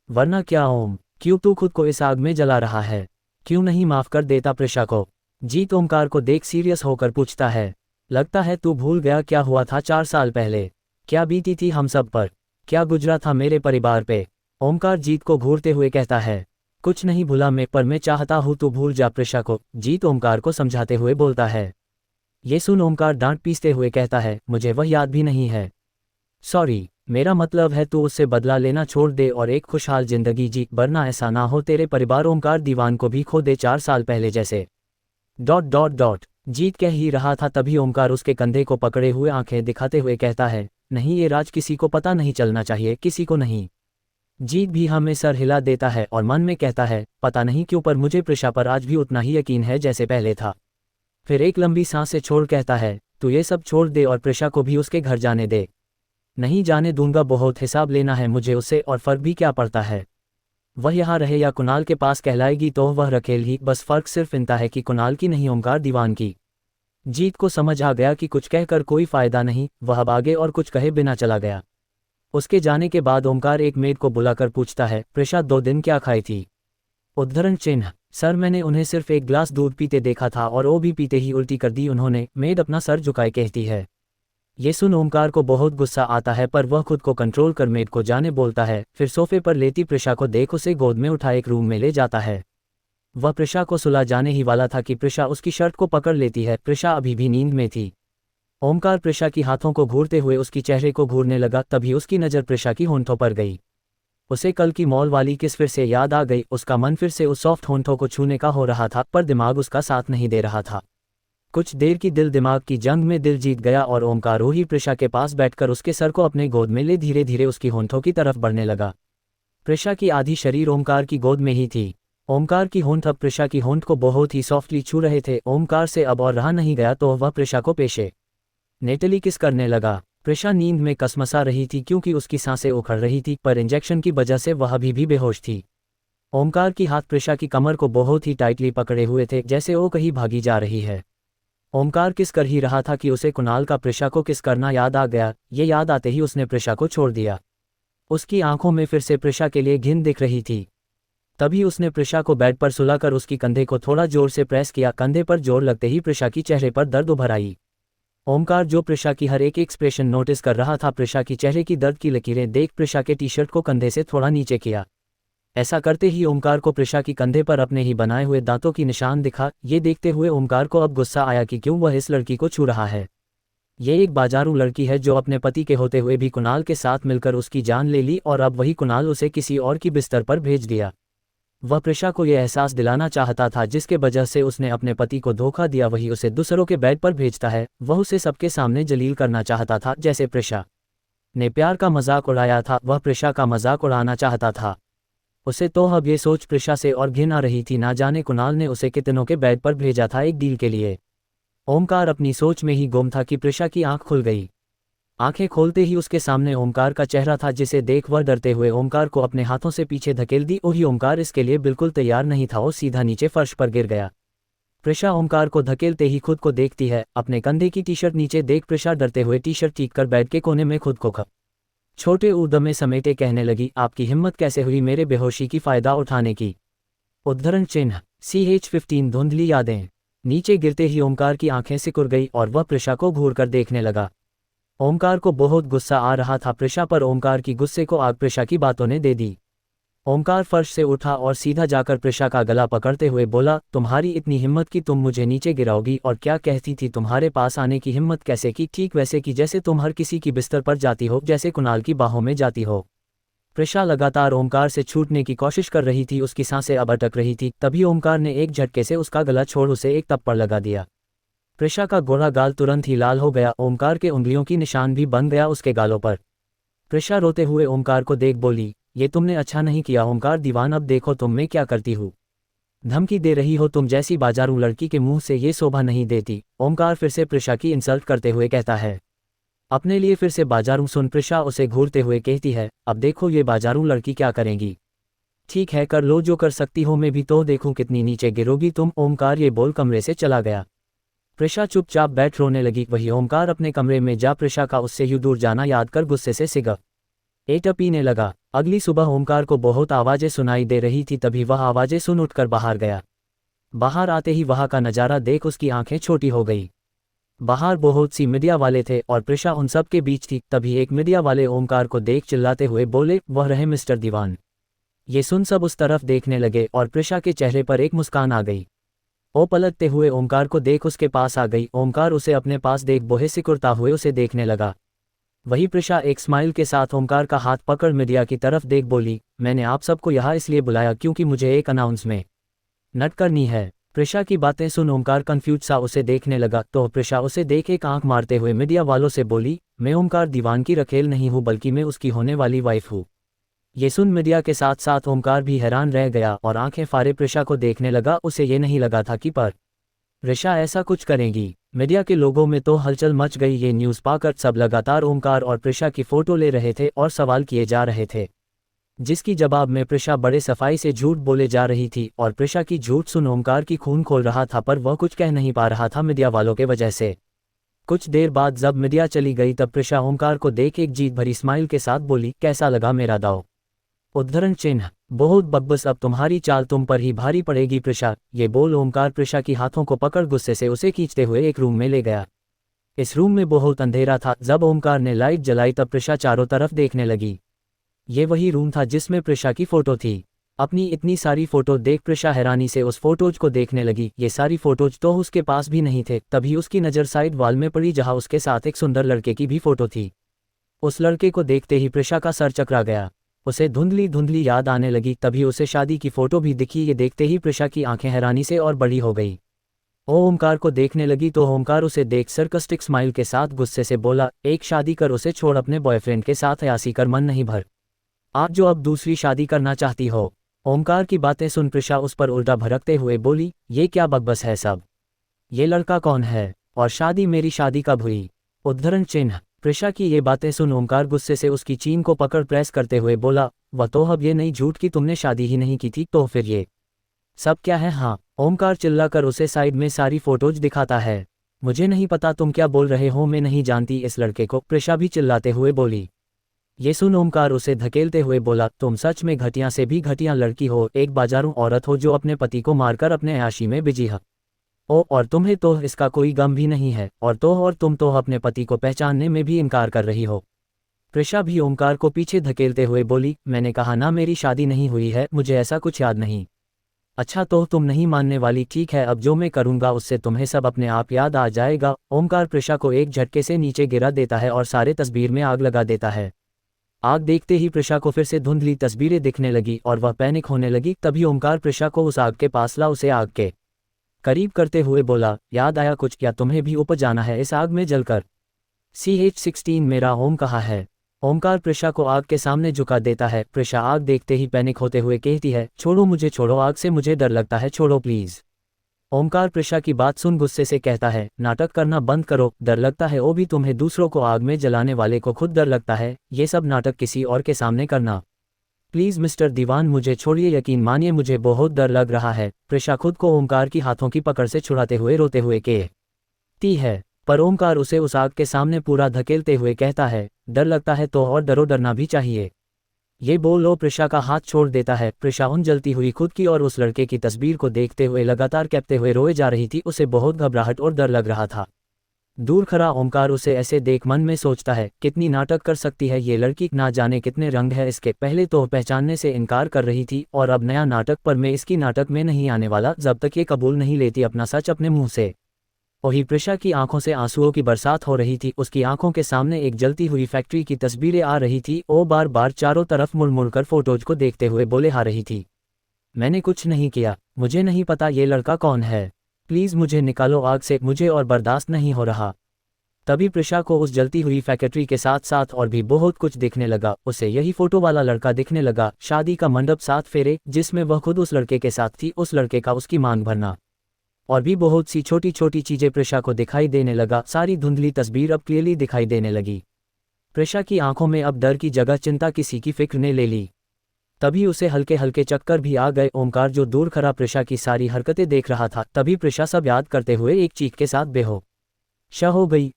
वरना क्या ओम, क्यों तू खुद को इस आग में जला रहा है, क्यों नहीं माफ कर देता प्रिशा को। जीत ओमकार को देख सीरियस होकर पूछता है, लगता है तू भूल गया क्या हुआ था 4 साल पहले, क्या बीती थी हम सब पर, क्या गुजरा था मेरे परिवार पे। ओमकार जीत को घूरते हुए कहता है, कुछ नहीं भूला मैं, पर मैं चाहता हूँ तू भूल जा प्रिशा को, जीत ओमकार को समझाते हुए बोलता है। ये सुन ओमकार डांट पीसते हुए कहता है, मुझे वह याद भी नहीं है। सॉरी, मेरा मतलब है तू उससे बदला लेना छोड़ दे और एक खुशहाल जिंदगी जी, वरना ऐसा ना हो तेरे परिवार ओमकार दीवान को भी खो दे 4 साल पहले जैसे। जीत कह ही रहा था तभी ओमकार उसके कंधे को पकड़े हुए आंखें दिखाते हुए कहता है, नहीं ये राज किसी को पता नहीं चलना चाहिए, किसी को नहीं। जीत भी हमें सर हिला देता है और मन में कहता है, पता नहीं क्यों पर मुझे प्रिशा पर आज भी उतना ही यकीन है जैसे पहले था। फिर एक लंबी सांस से छोड़ कहता है, तू ये सब छोड़ दे और प्रिशा को भी उसके घर जाने दे। नहीं जाने दूंगा, बहुत हिसाब लेना है मुझे उससे, और फर्क भी क्या पड़ता है वह यहाँ रहे या कुणाल के पास कहलाएगी तो वह रखेल ही, बस फर्क सिर्फ इतना है कि कुणाल की नहीं ओमकार दीवान की। जीत को समझ आ गया कि कुछ कहकर कोई फायदा नहीं, वह अब आगे और कुछ कहे बिना चला गया। उसके जाने के बाद ओमकार एक मेड को बुलाकर पूछता है, प्रिशा 2 दिन क्या खाई थी? उद्धरण चिन्ह, सर मैंने उन्हें सिर्फ एक गिलास दूध पीते देखा था और वो भी पीते ही उल्टी कर दी उन्होंने, मेड अपना सर झुकाए कहती है। ये सुन ओमकार को बहुत गुस्सा आता है पर वह खुद को कंट्रोल कर मेड को जाने बोलता है। फिर सोफे पर लेटी प्रिशा को देख उसे गोद में उठा एक रूम में ले जाता है। वह प्रिशा को सुला जाने ही वाला था कि प्रिशा उसकी शर्ट को पकड़ लेती है। प्रिशा अभी भी नींद में थी। ओमकार प्रिशा की हाथों को घूरते हुए उसकी चेहरे को घूरने लगा, तभी उसकी नज़र प्रिशा की होंठों पर गई। उसे कल की मॉल वाली किस फिर से याद आ गई। उसका मन फिर से उस सॉफ्ट होंठों को छूने का हो रहा था पर दिमाग उसका साथ नहीं दे रहा था। कुछ देर की दिल दिमाग की जंग में दिल जीत गया और ओमकार ही प्रिशा के पास बैठकर उसके सर को अपने गोद में ले धीरे धीरे उसकी होंठों की तरफ बढ़ने लगा। प्रिशा की आधी शरीर ओमकार की गोद में ही थी। ओमकार की होंठ अब प्रिशा की होंठ को बहुत ही सॉफ्टली छू रहे थे। ओमकार से अब और रहा नहीं गया तो वह प्रिशा को पेशे नेटली किस करने लगा। प्रिशा नींद में कसमसा रही थी क्योंकि उसकी सांसें उखड़ रही थी, पर इंजेक्शन की वजह से वह अभी भी बेहोश थी। ओमकार की हाथ प्रिशा की कमर को बहुत ही टाइटली पकड़े हुए थे, जैसे वो कहीं भागी जा रही है। ओमकार किस कर ही रहा था कि उसे कुणाल का प्रिशा को किस करना याद आ गया। ये याद आते ही उसने प्रिशा को छोड़ दिया। उसकी आंखों में फिर से प्रिशा के लिए घिन दिख रही थी। तभी उसने प्रिशा को बेड पर सुलाकर उसकी कंधे को थोड़ा जोर से प्रेस किया। कंधे पर जोर लगते ही प्रिशा की चेहरे पर दर्द उभर आई। ओमकार जो प्रिशा की हर एक एक्सप्रेशन नोटिस कर रहा था, प्रिशा की चेहरे की दर्द की लकीरें देख प्रिशा के टी शर्ट को कंधे से थोड़ा नीचे किया। ऐसा करते ही ओमकार को प्रिशा की कंधे पर अपने ही बनाए हुए दांतों की निशान दिखा। ये देखते हुए ओमकार को अब गुस्सा आया कि क्यों वह इस लड़की को छू रहा है। ये एक बाजारू लड़की है जो अपने पति के होते हुए भी कुणाल के साथ मिलकर उसकी जान ले ली और अब वही कुणाल उसे किसी और की बिस्तर पर भेज दिया। वह प्रिशा को यह एहसास दिलाना चाहता था जिसके वजह से उसने अपने पति को धोखा दिया, वही उसे दूसरों के बेड पर भेजता है। वह उसे सबके सामने जलील करना चाहता था। जैसे प्रिशा ने प्यार का मजाक उड़ाया था, वह प्रिशा का मजाक उड़ाना चाहता था। उसे तो अब ये सोच प्रिशा से और घिन आ रही थी, ना जाने कुणाल ने उसे कितनों के बेड पर भेजा था एक डील के लिए। ओमकार अपनी सोच में ही गुम था कि प्रिशा की आंख खुल गई। आंखें खोलते ही उसके सामने ओमकार का चेहरा था, जिसे देख वह डरते हुए ओमकार को अपने हाथों से पीछे धकेल दी। वही ओमकार इसके लिए बिल्कुल तैयार नहीं था और सीधा नीचे फर्श पर गिर गया। प्रिशा ओमकार को धकेलते ही खुद को देखती है। अपने कंधे की टी शर्ट नीचे देख प्रिशा डरते हुए टी शर्ट चीख कर बेड के कोने में खुद को छोटे उद्दमे समेटे कहने लगी, आपकी हिम्मत कैसे हुई मेरे बेहोशी की फायदा उठाने की? उद्धरण चिन्ह CH15 धुंधली यादें। नीचे गिरते ही ओमकार की आंखें सिकुड़ गई और वह प्रिशा को घूर कर देखने लगा। ओमकार को बहुत गुस्सा आ रहा था प्रिशा पर। ओमकार की गुस्से को आग प्रिशा की बातों ने दे दी। ओमकार फर्श से उठा और सीधा जाकर प्रिशा का गला पकड़ते हुए बोला, तुम्हारी इतनी हिम्मत कि तुम मुझे नीचे गिराओगी? और क्या कहती थी तुम्हारे पास आने की हिम्मत कैसे की? ठीक वैसे की जैसे तुम हर किसी की बिस्तर पर जाती हो, जैसे कुणाल की बाहों में जाती हो। प्रिशा लगातार ओमकार से छूटने की कोशिश कर रही थी, उसकी सांसें अब अटक रही थी। तभी ओमकार ने एक झटके से उसका गला छोड़ उसे एक थप्पड़ लगा दिया। प्रिशा का गोरा गाल तुरंत ही लाल हो गया। ओमकार के उंगलियों की निशान भी बन गया उसके गालों पर। प्रिशा रोते हुए ओमकार को देख बोली, ये तुमने अच्छा नहीं किया ओमकार दीवान, अब देखो तुम मैं क्या करती हूँ। धमकी दे रही हो? तुम जैसी बाजारू लड़की के मुंह से ये शोभा नहीं देती। ओमकार फिर से प्रिशा की इंसल्ट करते हुए कहता है। अपने लिए फिर से बाजारू सुन प्रिशा उसे घूरते हुए कहती है, अब देखो ये बाजारू लड़की क्या करेंगी। ठीक है कर लो जो कर सकती हो, मैं भी तो देखूं कितनी नीचे गिरोगी तुम। ओमकार ये बोल कमरे से चला गया। प्रिशा चुपचाप बैठ रोने लगी। वही ओमकार अपने कमरे में जा प्रिशा का उससे यूं दूर जाना याद कर गुस्से से सिगरेट पीने लगा। अगली सुबह ओमकार को बहुत आवाज़ें सुनाई दे रही थी, तभी वह आवाज़ें सुन उठकर बाहर गया। बाहर आते ही वहाँ का नज़ारा देख उसकी आंखें छोटी हो गई। बाहर बहुत सी मीडिया वाले थे और प्रिशा उन सब के बीच थी। तभी एक मीडिया वाले ओमकार को देख चिल्लाते हुए बोले, वह रहे मिस्टर दीवान। ये सुन सब उस तरफ देखने लगे और प्रिशा के चेहरे पर एक मुस्कान आ गई। वो पलटते हुए ओमकार को देख उसके पास आ गई। ओमकार उसे अपने पास देख बोहे सिकुड़ता हुए उसे देखने लगा। वही प्रिशा एक स्माइल के साथ ओमकार का हाथ पकड़ मीडिया की तरफ देख बोली, मैंने आप सबको यहाँ इसलिए बुलाया क्योंकि मुझे एक अनाउंसमेंट करनी है। प्रिशा की बातें सुन ओमकार कंफ्यूज सा उसे देखने लगा तो प्रिशा उसे देख एक आंख मारते हुए मीडिया वालों से बोली, मैं ओमकार दीवान की रखेल नहीं हूँ बल्कि मैं उसकी होने वाली वाइफ हूँ। ये सुन मीडिया के साथ साथ ओमकार भी हैरान रह गया और आंखें फाड़े प्रिशा को देखने लगा। उसे ये नहीं लगा था कि प्रिशा ऐसा कुछ करेगी। मीडिया के लोगों में तो हलचल मच गई। ये न्यूज़ पाकर सब लगातार ओमकार और प्रिशा की फोटो ले रहे थे और सवाल किए जा रहे थे, जिसकी जवाब में प्रिशा बड़े सफाई से झूठ बोले जा रही थी और प्रिशा की झूठ सुन ओमकार की खून खोल रहा था, पर वह कुछ कह नहीं पा रहा था मीडिया वालों के वजह से। कुछ देर बाद जब मीडिया चली गई तब प्रिशा ओमकार को देख एक जीत भरी स्माइल के साथ बोली, कैसा लगा मेरा दाव? उद्धरण चिन्ह, बहुत बकबस, अब तुम्हारी चाल तुम पर ही भारी पड़ेगी प्रिशा। ये बोल ओमकार प्रिशा की हाथों को पकड़ गुस्से से उसे खींचते हुए एक रूम में ले गया। इस रूम में बहुत अंधेरा था। जब ओमकार ने लाइट जलाई तब प्रिशा चारों तरफ देखने लगी। ये वही रूम था जिसमें प्रिशा की फोटो थी। अपनी इतनी सारी फोटो देख प्रिशा हैरानी से उस फोटोज को देखने लगी। ये सारी फोटोज तो उसके पास भी नहीं थे। तभी उसकी नज़र साइड वॉल में पड़ी जहां उसके साथ एक सुंदर लड़के की भी फोटो थी। उस लड़के को देखते ही प्रिशा का सर चकरा गया। उसे धुंधली धुंधली याद आने लगी। तभी उसे शादी की फोटो भी दिखी। ये देखते ही प्रिशा की आंखें हैरानी से और बड़ी हो गई। वो ओमकार को देखने लगी तो ओमकार उसे देख सरकास्टिक स्माइल के साथ गुस्से से बोला, एक शादी कर उसे छोड़, अपने बॉयफ्रेंड के साथ अयासी कर, मन नहीं भर आप जो अब दूसरी शादी करना चाहती हो। ओमकार की बातें सुन प्रिशा उस पर उल्टा भड़कते हुए बोली, ये क्या बकबस है सब? ये लड़का कौन है और शादी मेरी शादी कब हुई? उद्धरण चिन्ह। प्रिशा की ये बातें सुन ओमकार गुस्से से उसकी चीन को पकड़ प्रेस करते हुए बोला, वह तो अब ये नहीं झूठ कि तुमने शादी ही नहीं की थी, तो फिर ये सब क्या है? हाँ, ओमकार चिल्लाकर उसे साइड में सारी फोटोज दिखाता है। मुझे नहीं पता तुम क्या बोल रहे हो, मैं नहीं जानती इस लड़के को, प्रिशा भी चिल्लाते हुए बोली। ये सुन ओमकार उसे धकेलते हुए बोला, तुम सच में घटिया से भी घटिया लड़की हो, एक बाजारू औरत हो जो अपने पति को मारकर अपने अयाशी में बिजी है। ओ, और तुम्हें तो इसका कोई गम भी नहीं है, और तुम तो अपने पति को पहचानने में भी इनकार कर रही हो। प्रिशा भी ओमकार को पीछे धकेलते हुए बोली, मैंने कहा ना मेरी शादी नहीं हुई है, मुझे ऐसा कुछ याद नहीं। अच्छा तो तुम नहीं मानने वाली, ठीक है, अब जो मैं करूंगा उससे तुम्हें सब अपने आप याद आ जाएगा। ओमकार प्रिशा को एक झटके से नीचे गिरा देता है और सारे तस्वीर में आग लगा देता है। आग देखते ही प्रिशा को फिर से धुंधली तस्वीरें दिखने लगी और वह पैनिक होने लगी। तभी ओमकार प्रिशा को उस आग के पास ला उसे आग के करीब करते हुए बोला, याद आया कुछ? क्या तुम्हें भी ऊपर जाना है इस आग में जलकर? CH-16 मेरा होम कहाँ है? ओमकार प्रिशा को आग के सामने झुका देता है। प्रिशा आग देखते ही पैनिक होते हुए कहती है, छोड़ो मुझे, छोड़ो, आग से मुझे डर लगता है, छोड़ो प्लीज। ओमकार प्रिशा की बात सुन गुस्से से कहता है, नाटक करना बंद करो, डर लगता है वो भी तुम्हें, दूसरों को आग में जलाने वाले को खुद डर लगता है, ये सब नाटक किसी और के सामने करना। प्लीज़ मिस्टर दीवान मुझे छोड़िए, यकीन मानिए मुझे बहुत डर लग रहा है। प्रिशा खुद को ओमकार की हाथों की पकड़ से छुड़ाते हुए रोते हुए कहती है, पर ओमकार उसे उस आग के सामने पूरा धकेलते हुए कहता है, डर लगता है तो और डरो, डरना भी चाहिए। ये बोल लो प्रिशा का हाथ छोड़ देता है। प्रिशा उन जलती हुई खुद की और उस लड़के की तस्वीर को देखते हुए लगातार कहते हुए रोए जा रही थी। उसे बहुत घबराहट और डर लग रहा था। दूर खड़ा ओमकार उसे ऐसे देख मन में सोचता है, कितनी नाटक कर सकती है ये लड़की, ना जाने कितने रंग है इसके। पहले तो पहचानने से इनकार कर रही थी और अब नया नाटक, पर मैं इसकी नाटक में नहीं आने वाला जब तक ये कबूल नहीं लेती अपना सच अपने मुंह से। वही प्रिशा की आंखों से आंसुओं की बरसात हो रही थी। उसकी आंखों के सामने एक जलती हुई फैक्ट्री की तस्वीरें आ रही थी। वो बार बार चारों तरफ मुड़ मुड़कर फोटोज को देखते हुए बोले आ रही थी, मैंने कुछ नहीं किया, मुझे नहीं पता ये लड़का कौन है, प्लीज़ मुझे निकालो आग से, मुझे और बर्दाश्त नहीं हो रहा। तभी प्रिशा को उस जलती हुई फैक्ट्री के साथ साथ और भी बहुत कुछ दिखने लगा। उसे यही फोटो वाला लड़का दिखने लगा, शादी का मंडप, 7 फेरे जिसमें वह खुद उस लड़के के साथ थी, उस लड़के का उसकी मांग भरना, और भी बहुत सी छोटी छोटी चीजें प्रिशा को दिखाई देने लगा। सारी धुंधली तस्वीर अब क्लियरली दिखाई देने लगी। प्रिशा की आंखों में अब डर की जगह चिंता किसी की फिक्र ने ले ली। तभी उसे हल्के हल्के चक्कर भी आ गए। ओमकार जो दूर खड़ा प्रिशा की सारी हरकतें देख रहा था, तभी प्रिशा सब याद करते हुए एक चीख के साथ बेहोश हो गई।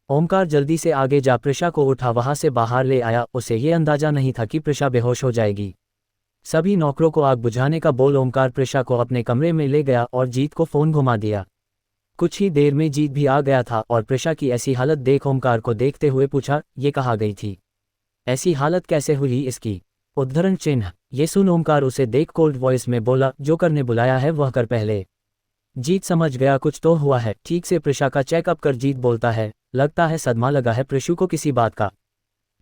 ओमकार जल्दी से आगे जा प्रिशा को उठा वहां से बाहर ले आया। उसे ये अंदाजा नहीं था कि प्रिशा बेहोश हो जाएगी। सभी नौकरों को आग बुझाने का बोल ओमकार प्रिशा को अपने कमरे में ले गया और जीत को फोन घुमा दिया। कुछ ही देर में जीत भी आ गया था और प्रिशा की ऐसी हालत देख ओमकार को देखते हुए पूछा, ये कहाँ गई थी, ऐसी हालत कैसे हुई इसकी? उद्धरण चिन्ह। ये सुन ओमकार उसे देख कोल्ड वॉइस में बोला, जो करने बुलाया है वह कर पहले। जीत समझ गया कुछ तो हुआ है, ठीक से प्रिशा का चेकअप कर जीत बोलता है। लगता है सदमा लगा है प्रिशु को किसी बात का।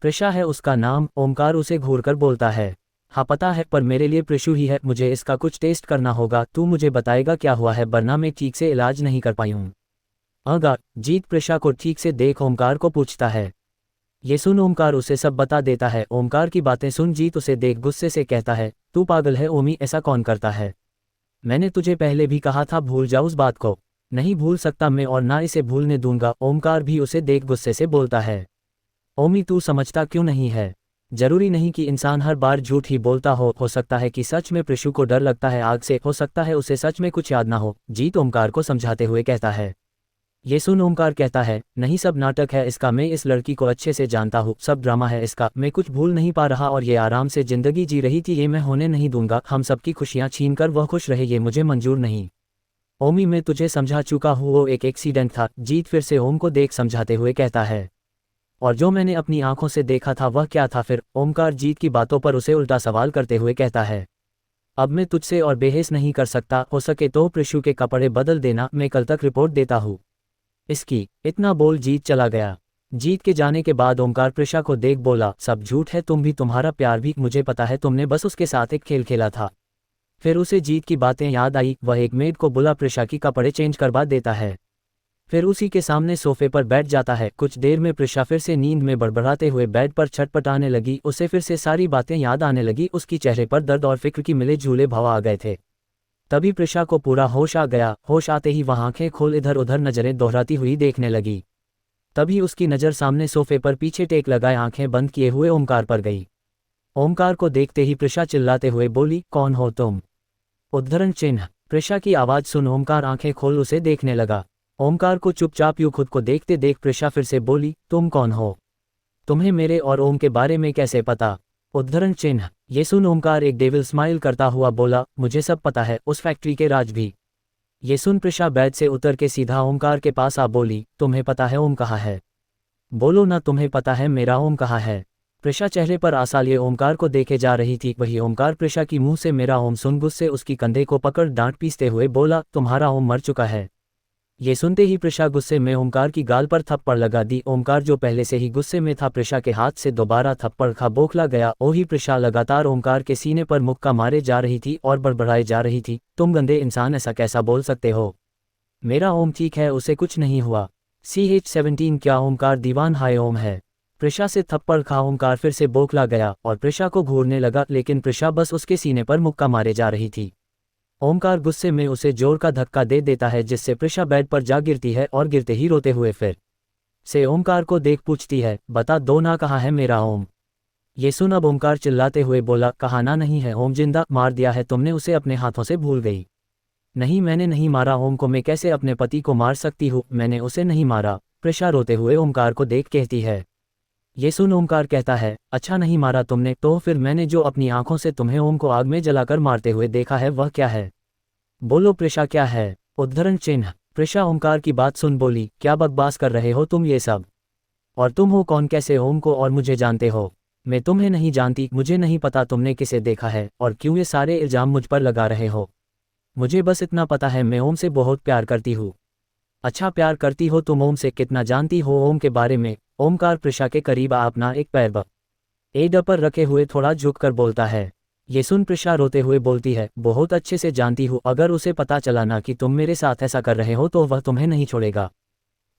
प्रिशा है उसका नाम, ओमकार उसे घूर कर बोलता है। हाँ पता है, पर मेरे लिए प्रिशु ही है, मुझे इसका कुछ टेस्ट करना होगा, तू मुझे बताएगा क्या हुआ है, वरना मैं ठीक से इलाज नहीं कर पाई हूँ। अगा। जीत प्रिशा को ठीक से देख ओमकार को पूछता है। ये सुन ओमकार उसे सब बता देता है। ओमकार की बातें सुन जीत उसे देख गुस्से से कहता है, तू पागल है ओमी, ऐसा कौन करता है? मैंने तुझे पहले भी कहा था भूल जा उस बात को। नहीं भूल सकता मैं और ना इसे भूलने दूंगा। ओमकार भी उसे देख गुस्से से बोलता है। ओमी तू समझता क्यों नहीं है? जरूरी नहीं कि इंसान हर बार झूठ ही बोलता हो सकता है कि सच में प्रिशु को डर लगता है आग से, हो सकता है उसे सच में कुछ याद ना हो। जीत ओमकार को समझाते हुए कहता है। ये सुन ओमकार कहता है, नहीं सब नाटक है इसका, मैं इस लड़की को अच्छे से जानता हूँ, सब ड्रामा है इसका, मैं कुछ भूल नहीं पा रहा और ये आराम से जिंदगी जी रही थी, ये मैं होने नहीं दूंगा। हम सबकी खुशियाँ छीन कर वह खुश रहे, ये मुझे मंजूर नहीं। ओमी मैं तुझे समझा चुका हूँ, वो एक एक्सीडेंट था। जीत फिर से ओम को देख समझाते हुए कहता है। और जो मैंने अपनी आंखों से देखा था वह क्या था फिर? ओमकार जीत की बातों पर उसे उल्टा सवाल करते हुए कहता है। अब मैं तुझसे और बहस नहीं कर सकता, हो सके तो प्रिशु के कपड़े बदल देना, मैं कल तक रिपोर्ट देता हूँ इसकी। इतना बोल जीत चला गया। जीत के जाने के बाद ओमकार प्रिशा को देख बोला, सब झूठ है, तुम भी, तुम्हारा प्यार भी, मुझे पता है तुमने बस उसके साथ एक खेल खेला था। फिर उसे जीत की बातें याद आई, वह एक मेड को बुला प्रिशा की कपड़े चेंज करवा देता है। फिर उसी के सामने सोफे पर बैठ जाता है। कुछ देर में प्रिशा फिर से नींद में बड़बड़ाते हुए बेड पर छटपटाने लगी। उसे फिर से सारी बातें याद आने लगी। उसकी चेहरे पर दर्द और फिक्र की मिले झूले भाव आ गए थे। तभी प्रिशा को पूरा होश आ गया। होश आते ही वह आंखें खोल इधर उधर नजरें दोहराती हुई देखने लगी। तभी उसकी नज़र सामने सोफे पर पीछे टेक लगाए आंखें बंद किए हुए ओमकार पर गई। ओमकार को देखते ही प्रिशा चिल्लाते हुए बोली, कौन हो तुम? उद्धरण चिन्ह। प्रिशा की आवाज़ सुन ओमकार आंखें खोल उसे देखने लगा। ओमकार को चुपचाप यूं खुद को देखते देख प्रिशा फिर से बोली, तुम कौन हो? तुम्हें मेरे और ओम के बारे में कैसे पता? उद्धरण चिन्ह। ये सुन ओमकार एक डेविल स्माइल करता हुआ बोला, मुझे सब पता है, उस फैक्ट्री के राज भी। ये सुन प्रिशा बेड से उतर के सीधा ओमकार के पास आ बोली, तुम्हें पता है ओम कहाँ है? बोलो ना, तुम्हें पता है मेरा ओम कहाँ है? प्रिशा चेहरे पर आशा लिए ओमकार को देखे जा रही थी। वही ओमकार प्रिशा की मुंह से मेरा ओम सुन गुस्से उसकी कंधे को पकड़ डांट पीसते हुए बोला, तुम्हारा ओम मर चुका है। ये सुनते ही प्रिशा गुस्से में ओमकार की गाल पर थप्पड़ लगा दी। ओमकार जो पहले से ही गुस्से में था, प्रिशा के हाथ से दोबारा थप्पड़ खा बौखला गया। ओही प्रिशा लगातार ओमकार के सीने पर मुक्का मारे जा रही थी और बड़बड़ाए जा रही थी, तुम गंदे इंसान ऐसा कैसा बोल सकते हो? मेरा ओम ठीक है, उसे कुछ नहीं हुआ। CH17 क्या ओमकार दीवान हाय ओम है? प्रिशा से थप्पड़ खा ओमकार फिर से बौखला गया और प्रिशा को घूरने लगा, लेकिन प्रिशा बस उसके सीने पर मुक्का मारे जा रही थी। ओमकार गुस्से में उसे जोर का धक्का दे देता है, जिससे प्रिशा बेड पर जा गिरती है और गिरते ही रोते हुए फिर से ओमकार को देख पूछती है, बता दो ना कहाँ है मेरा ओम? ये सुन अब ओमकार चिल्लाते हुए बोला, कहाना नहीं है ओम, जिंदा मार दिया है तुमने उसे, अपने हाथों से भूल गई। नहीं मैंने नहीं मारा ओम को, मैं कैसे अपने पति को मार सकती हूँ, मैंने उसे नहीं मारा। प्रिशा रोते हुए ओमकार को देख कहती है। ये सुन ओमकार कहता है, अच्छा नहीं मारा तुमने, तो फिर मैंने जो अपनी आंखों से तुम्हें ओम को आग में जलाकर मारते हुए देखा है वह क्या है? बोलो प्रिशा क्या है? उद्धरण चिन्ह। प्रिशा ओमकार की बात सुन बोली, क्या बकवास कर रहे हो तुम ये सब? और तुम हो कौन, कैसे ओम को और मुझे जानते हो? मैं तुम्हें नहीं जानती, मुझे नहीं पता तुमने किसे देखा है और क्यों ये सारे इल्जाम मुझ पर लगा रहे हो। मुझे बस इतना पता है, मैं ओम से बहुत प्यार करती हूँ। अच्छा प्यार करती हो तुम ओम से, कितना जानती हो ओम के बारे में? ओमकार प्रिशा के करीब आ अपना एक पैर एड पर रखे हुए थोड़ा झुककर बोलता है। ये सुन प्रिशा रोते हुए बोलती है, बहुत अच्छे से जानती हूँ, अगर उसे पता चला ना कि तुम मेरे साथ ऐसा कर रहे हो तो वह तुम्हें नहीं छोड़ेगा।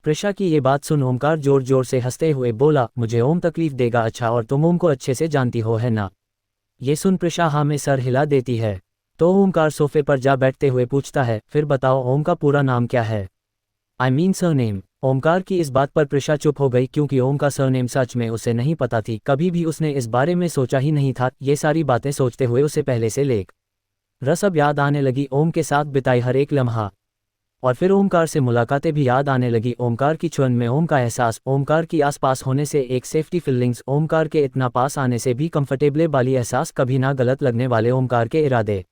प्रिशा की ये बात सुन ओमकार जोर जोर से हंसते हुए बोला, मुझे ओम तकलीफ देगा? अच्छा, और तुम ओम को अच्छे से जानती हो है ना? ये सुन प्रिशा हाँ में सर हिला देती है। तो ओमकार सोफे पर जा बैठते हुए पूछता है, फिर बताओ ओम का पूरा नाम क्या है? I mean surname. ओमकार की इस बात पर प्रिशा चुप हो गई, क्योंकि ओम का सरनेम सच में उसे नहीं पता थी, कभी भी उसने इस बारे में सोचा ही नहीं था। ये सारी बातें सोचते हुए उसे पहले से लेक रसब याद आने लगी, ओम के साथ बिताई हर एक लम्हा, और फिर ओमकार से मुलाकातें भी याद आने लगी। ओमकार की छुअन में ओम का एहसास, ओमकार की आसपास होने से एक सेफ्टी फीलिंग्स, ओमकार के इतना पास आने से भी कंफर्टेबले वाली एहसास, कभी ना गलत लगने वाले ओमकार के इरादे,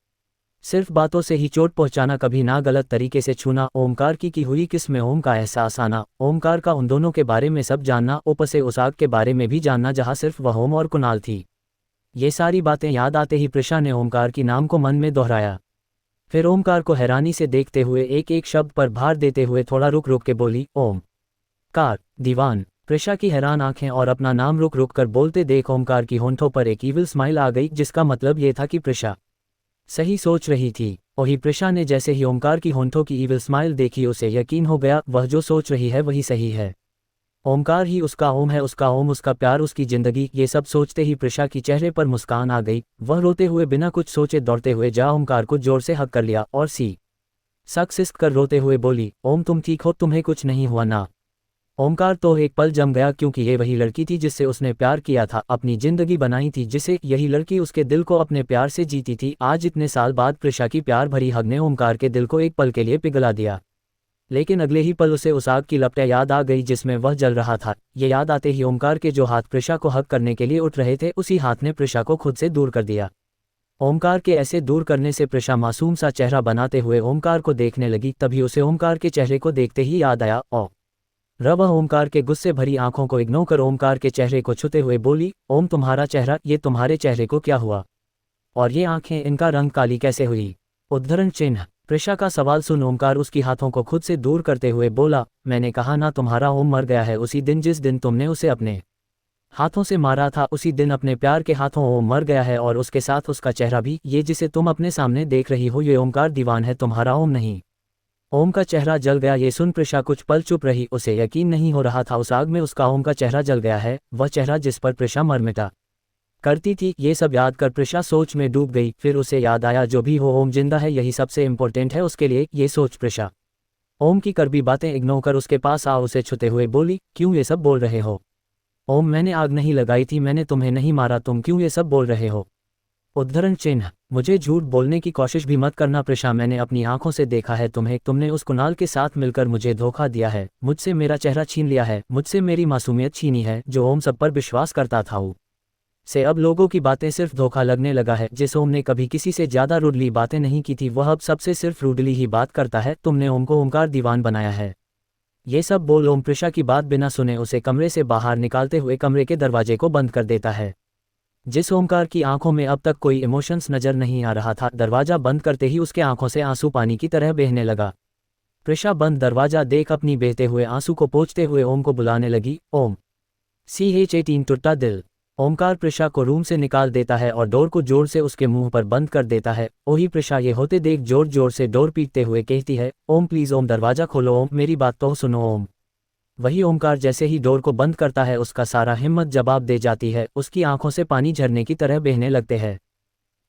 सिर्फ बातों से ही चोट पहुंचाना, कभी ना गलत तरीके से छूना, ओमकार की हुई किस में ओम का एहसास आना, ओमकार का उन दोनों के बारे में सब जानना, ऊपर से उस आग के बारे में भी जानना जहां सिर्फ वह ओम और कुणाल थी। ये सारी बातें याद आते ही प्रिशा ने ओमकार की नाम को मन में दोहराया। फिर ओमकार को हैरानी से देखते हुए एक एक शब्द पर भार देते हुए थोड़ा रुक रुक के बोली, ओमकार दीवान। प्रिशा की हैरान आंखें और अपना नाम रुक रुक कर बोलते देख ओमकार की होंठों पर एक ईविल स्माइल आ गई, जिसका मतलब ये था कि प्रिशा सही सोच रही थी। वही प्रिशा ने जैसे ही ओमकार की होंठों की ईविल स्माइल देखी उसे यकीन हो गया, वह जो सोच रही है वही सही है। ओमकार ही उसका ओम है, उसका ओम, उसका प्यार, उसकी जिंदगी। ये सब सोचते ही प्रिशा की चेहरे पर मुस्कान आ गई। वह रोते हुए बिना कुछ सोचे दौड़ते हुए जा ओमकार को जोर से हक कर लिया और सिसक कर रोते हुए बोली, ओम तुम ठीक हो, तुम्हें कुछ नहीं हुआ ना। ओमकार तो एक पल जम गया, क्योंकि ये वही लड़की थी जिससे उसने प्यार किया था, अपनी जिंदगी बनाई थी, जिसे यही लड़की उसके दिल को अपने प्यार से जीती थी। आज इतने साल बाद प्रिशा की प्यार भरी हग ने ओमकार के दिल को एक पल के लिए पिघला दिया। लेकिन अगले ही पल उसे उस आग की लपटें याद आ गई जिसमें वह जल रहा था। ये याद आते ही ओमकार के जो हाथ प्रिशा को हग करने के लिए उठ रहे थे, उसी हाथ ने प्रिशा को खुद से दूर कर दिया। ओमकार के ऐसे दूर करने से प्रिशा मासूम सा चेहरा बनाते हुए ओमकार को देखने लगी। तभी उसे ओमकार के चेहरे को देखते ही याद आया वह ओमकार के गुस्से भरी आंखों को इग्नोर कर ओमकार के चेहरे को छूते हुए बोली, ओम तुम्हारा चेहरा, ये तुम्हारे चेहरे को क्या हुआ? और ये आंखें, इनका रंग काली कैसे हुई? उद्धरण चिन्ह। प्रिशा का सवाल सुन ओमकार उसकी हाथों को खुद से दूर करते हुए बोला, मैंने कहा ना तुम्हारा ओम मर गया है। उसी दिन जिस दिन तुमने उसे अपने हाथों से मारा था, उसी दिन अपने प्यार के हाथों ओम मर गया है, और उसके साथ उसका चेहरा भी। ये जिसे तुम अपने सामने देख रही हो, ये ओमकार दीवान है, तुम्हारा ओम नहीं। ओम का चेहरा जल गया। ये सुन प्रिशा कुछ पल चुप रही। उसे यकीन नहीं हो रहा था उस आग में उसका ओम का चेहरा जल गया है, वह चेहरा जिस पर प्रिशा मरमिटा करती थी। ये सब याद कर प्रिशा सोच में डूब गई। फिर उसे याद आया, जो भी हो ओम जिंदा है, यही सबसे इम्पोर्टेंट है उसके लिए। ये सोच प्रिशा ओम की कड़वी बातें इग्नोर कर उसके पास आ उसे छूते हुए बोली, क्यों ये सब बोल रहे हो? ओम मैंने आग नहीं लगाई थी, मैंने तुम्हें नहीं मारा, तुम क्यों ये सब बोल रहे हो? उद्धरण चिन्ह। मुझे झूठ बोलने की कोशिश भी मत करना प्रिशा, मैंने अपनी आंखों से देखा है तुम्हें। तुमने उस कुणाल के साथ मिलकर मुझे धोखा दिया है, मुझसे मेरा चेहरा छीन लिया है, मुझसे मेरी मासूमियत छीनी है, जो ओम सब पर विश्वास करता था से अब लोगों की बातें सिर्फ धोखा लगने लगा है। जिस ओम ने कभी किसी से ज्यादा रूडली बातें नहीं की थी, वह अब सबसे सिर्फ रूडली ही बात करता है। तुमने ओम को ओमकार दीवान बनाया है। ये सब बोल ओम प्रिशा की बात बिना सुने उसे कमरे से बाहर निकालते हुए कमरे के दरवाजे को बंद कर देता है। जिस ओमकार की आंखों में अब तक कोई इमोशंस नजर नहीं आ रहा था, दरवाजा बंद करते ही उसके आंखों से आंसू पानी की तरह बहने लगा। प्रिशा बंद दरवाजा देख अपनी बहते हुए आंसू को पोंछते हुए ओम को बुलाने लगी, ओम। CH18 टूटा दिल। ओमकार प्रिशा को रूम से निकाल देता है और डोर को जोर से उसके मुंह पर बंद कर देता है। ओही प्रिशा ये होते देख जोर जोर से डोर पीटते हुए कहती है, ओम प्लीज ओम दरवाजा खोलो, ओम मेरी बात तो सुनो ओम। वही ओमकार जैसे ही डोर को बंद करता है, उसका सारा हिम्मत जवाब दे जाती है। उसकी आंखों से पानी झरने की तरह बहने लगते हैं।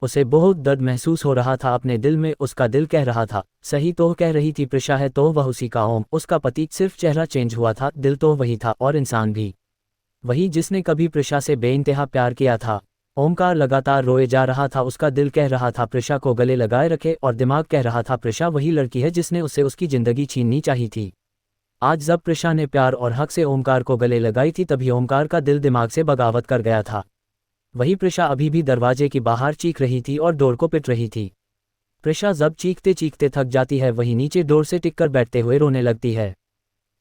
उसे बहुत दर्द महसूस हो रहा था अपने दिल में। उसका दिल कह रहा था, सही तो कह रही थी प्रिशा है तो वह उसी का ओम, उसका पति। सिर्फ चेहरा चेंज हुआ था, दिल तो वही था, और इंसान भी वही जिसने कभी प्रिशा से बेइंतहा प्यार किया था। ओमकार लगातार रोए जा रहा था। उसका दिल कह रहा था प्रिशा को गले लगाए रखे, और दिमाग कह रहा था प्रिशा वही लड़की है जिसने उससे उसकी जिंदगी छीननी चाहिए थी। आज जब प्रिशा ने प्यार और हक से ओमकार को गले लगाई थी, तभी ओमकार का दिल दिमाग से बगावत कर गया था। वही प्रिशा अभी भी दरवाजे की बाहर चीख रही थी और डोर को पिट रही थी। प्रिशा जब चीखते चीखते थक जाती है, वही नीचे डोर से टिककर बैठते हुए रोने लगती है।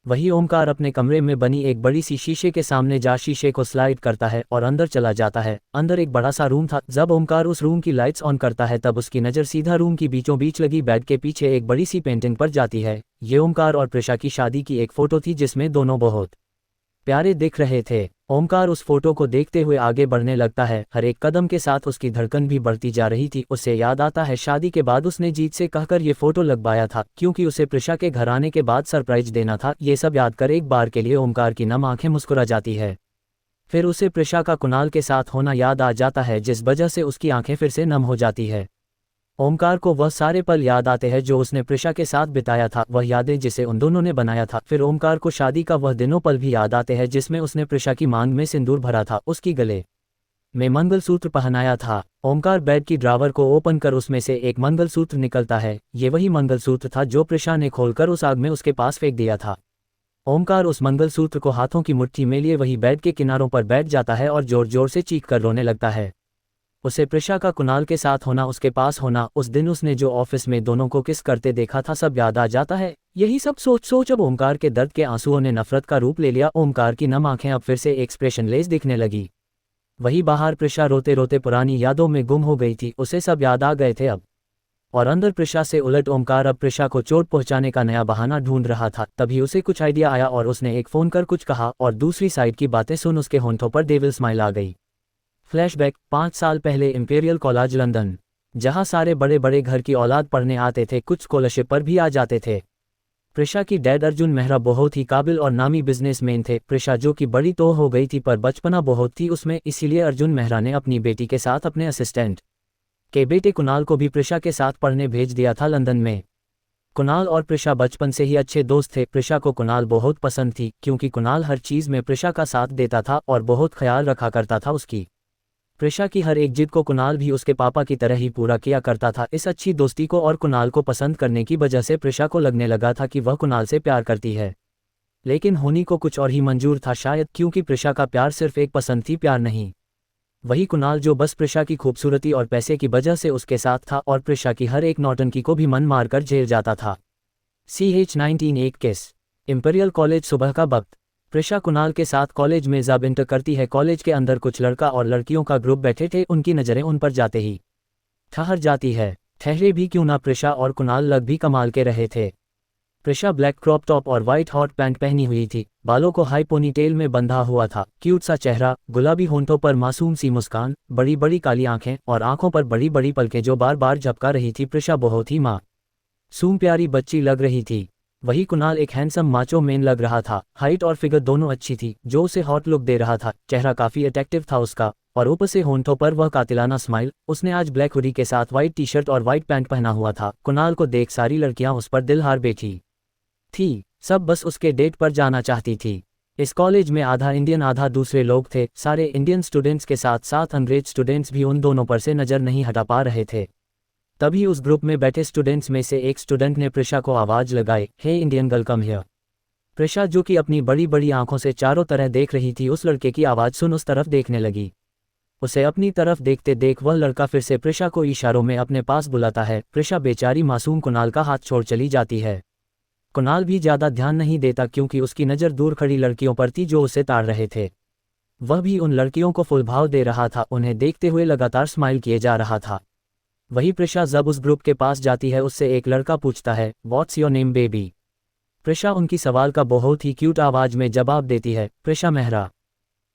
वही ओमकार अपने कमरे में बनी एक बड़ी सी शीशे के सामने जा शीशे को स्लाइड करता है और अंदर चला जाता है। अंदर एक बड़ा सा रूम था। जब ओमकार उस रूम की लाइट्स ऑन करता है, तब उसकी नज़र सीधा रूम की बीचों बीच लगी बेड के पीछे एक बड़ी सी पेंटिंग पर जाती है। ये ओमकार और प्रिशा की शादी की एक फोटो थी, जिसमें दोनों बहुत प्यारे दिख रहे थे। ओमकार उस फोटो को देखते हुए आगे बढ़ने लगता है। हर एक कदम के साथ उसकी धड़कन भी बढ़ती जा रही थी। उसे याद आता है शादी के बाद उसने जीत से कहकर ये फोटो लगवाया था, क्योंकि उसे प्रिशा के घर आने के बाद सरप्राइज देना था। ये सब याद कर एक बार के लिए ओमकार की नम आंखें मुस्कुरा जाती है। फिर उसे प्रिशा का कुणाल के साथ होना याद आ जाता है, जिस वजह से उसकी आंखें फिर से नम हो जाती है। ओमकार को वह सारे पल याद आते हैं जो उसने प्रिशा के साथ बिताया था, वह यादें जिसे उन दोनों ने बनाया था। फिर ओमकार को शादी का वह दिनों पल भी याद आते हैं जिसमें उसने प्रिशा की मांग में सिंदूर भरा था, उसकी गले में मंगलसूत्र पहनाया था। ओमकार बेड की ड्रावर को ओपन कर उसमें से एक मंगलसूत्र निकलता है। ये वही मंगलसूत्र था जो प्रिशा ने खोलकर उस आग में उसके पास फेंक दिया था। ओमकार उस मंगलसूत्र को हाथों की मुट्ठी में लिए वही बेड के किनारों पर बैठ जाता है और जोर जोर से चीख कर रोने लगता है। उसे प्रिशा का कुणाल के साथ होना, उसके पास होना, उस दिन उसने जो ऑफिस में दोनों को किस करते देखा था, सब याद आ जाता है। यही सब सोच सोच अब ओमकार के दर्द के आंसुओं ने नफरत का रूप ले लिया। ओमकार की नम आंखें अब फिर से एक्सप्रेशनलेस दिखने लगी। वही बाहर प्रिशा रोते रोते पुरानी यादों में गुम हो गई थी, उसे सब याद आ गए थे अब। और अंदर प्रिशा से उलट ओमकार अब प्रिशा को चोट पहुंचाने का नया बहाना ढूंढ रहा था। तभी उसे कुछ आइडिया आया और उसने एक फ़ोन कर कुछ कहा और दूसरी साइड की बातें सुन उसके होंठों पर डेविल स्माइल आ गई। फ्लैशबैक 5 साल पहले इंपीरियल कॉलेज लंदन, जहां सारे बड़े बड़े घर की औलाद पढ़ने आते थे, कुछ स्कॉलरशिप पर भी आ जाते थे। प्रिशा की डैड अर्जुन मेहरा बहुत ही काबिल और नामी बिजनेसमैन थे। प्रिशा जो कि बड़ी तो हो गई थी पर बचपना बहुत थी उसमें, इसीलिए अर्जुन मेहरा ने अपनी बेटी के साथ अपने असिस्टेंट के बेटे कुणाल को भी प्रिशा के साथ पढ़ने भेज दिया था लंदन में। कुणाल और प्रिशा बचपन से ही अच्छे दोस्त थे। प्रिशा को कुणाल बहुत पसंद थी क्योंकि कुणाल हर चीज़ में प्रिशा का साथ देता था और बहुत ख्याल रखा करता था उसकी। प्रिशा की हर एक जिद को कुणाल भी उसके पापा की तरह ही पूरा किया करता था। इस अच्छी दोस्ती को और कुणाल को पसंद करने की वजह से प्रिशा को लगने लगा था कि वह कुणाल से प्यार करती है, लेकिन होनी को कुछ और ही मंजूर था, शायद क्योंकि प्रिशा का प्यार सिर्फ एक पसंद थी, प्यार नहीं। वही कुणाल जो बस प्रिशा की खूबसूरती और पैसे की वजह से उसके साथ था और प्रिशा की हर एक नौटंकी को भी मन मारकर झेल जाता था। CH19 एक केस। इंपीरियल कॉलेज सुबह का वक्त। प्रिशा कुणाल के साथ कॉलेज में जब इंटर करती है, कॉलेज के अंदर कुछ लड़का और लड़कियों का ग्रुप बैठे थे। उनकी नज़रें उन पर जाते ही ठहर जाती है। ठहरे भी क्यों ना, प्रिशा और कुणाल लग भी कमाल के रहे थे। प्रिशा ब्लैक क्रॉप टॉप और वाइट हॉट पैंट पहनी हुई थी, बालों को हाई पोनीटेल में बंधा हुआ था, क्यूट सा चेहरा, गुलाबी होंठों पर मासूम सी मुस्कान, बड़ी बड़ी काली आंखें और आंखों पर बड़ी बड़ी पलकें जो बार बार झपका रही थी। प्रिशा बहुत ही मासूम प्यारी बच्ची लग रही थी। वही कुणाल एक हैंडसम माचो मैन लग रहा था। हाइट और फिगर दोनों अच्छी थी जो उसे हॉट लुक दे रहा था। चेहरा काफी अट्रैक्टिव था उसका और ऊपर से होंठों पर वह कातिलाना स्माइल। उसने आज ब्लैक हुडी के साथ वाइट टी शर्ट और वाइट पैंट पहना हुआ था। कुणाल को देख सारी लड़कियां उस पर दिल हार बैठी थी, सब बस उसके डेट पर जाना चाहती थी। इस कॉलेज में आधा इंडियन आधा दूसरे लोग थे। सारे इंडियन स्टूडेंट्स के साथ साथ अंग्रेज स्टूडेंट्स भी उन दोनों पर से नज़र नहीं हटा पा रहे थे। तभी उस ग्रुप में बैठे स्टूडेंट्स में से एक स्टूडेंट ने प्रिशा को आवाज़ लगाई, hey Indian girl come here. Prisha जो कि अपनी बड़ी बड़ी आंखों से चारों तरह देख रही थी, उस लड़के की आवाज़ सुन उस तरफ देखने लगी। उसे अपनी तरफ देखते देख वह लड़का फिर से प्रिशा को इशारों में अपने पास बुलाता है। प्रिशा बेचारी मासूम कुणाल का हाथ छोड़ चली जाती है। कुणाल भी ज़्यादा ध्यान नहीं देता क्योंकि उसकी नज़र दूर खड़ी लड़कियों पर थी जो उसे ताड़ रहे थे। वह भी उन लड़कियों को फुल भाव दे रहा था, उन्हें देखते हुए लगातार स्माइल किए जा रहा था। वही प्रिशा जब उस ग्रुप के पास जाती है, उससे एक लड़का पूछता है, what's your name baby. Prisha उनकी सवाल का बहुत ही क्यूट आवाज़ में जवाब देती है, प्रिशा मेहरा।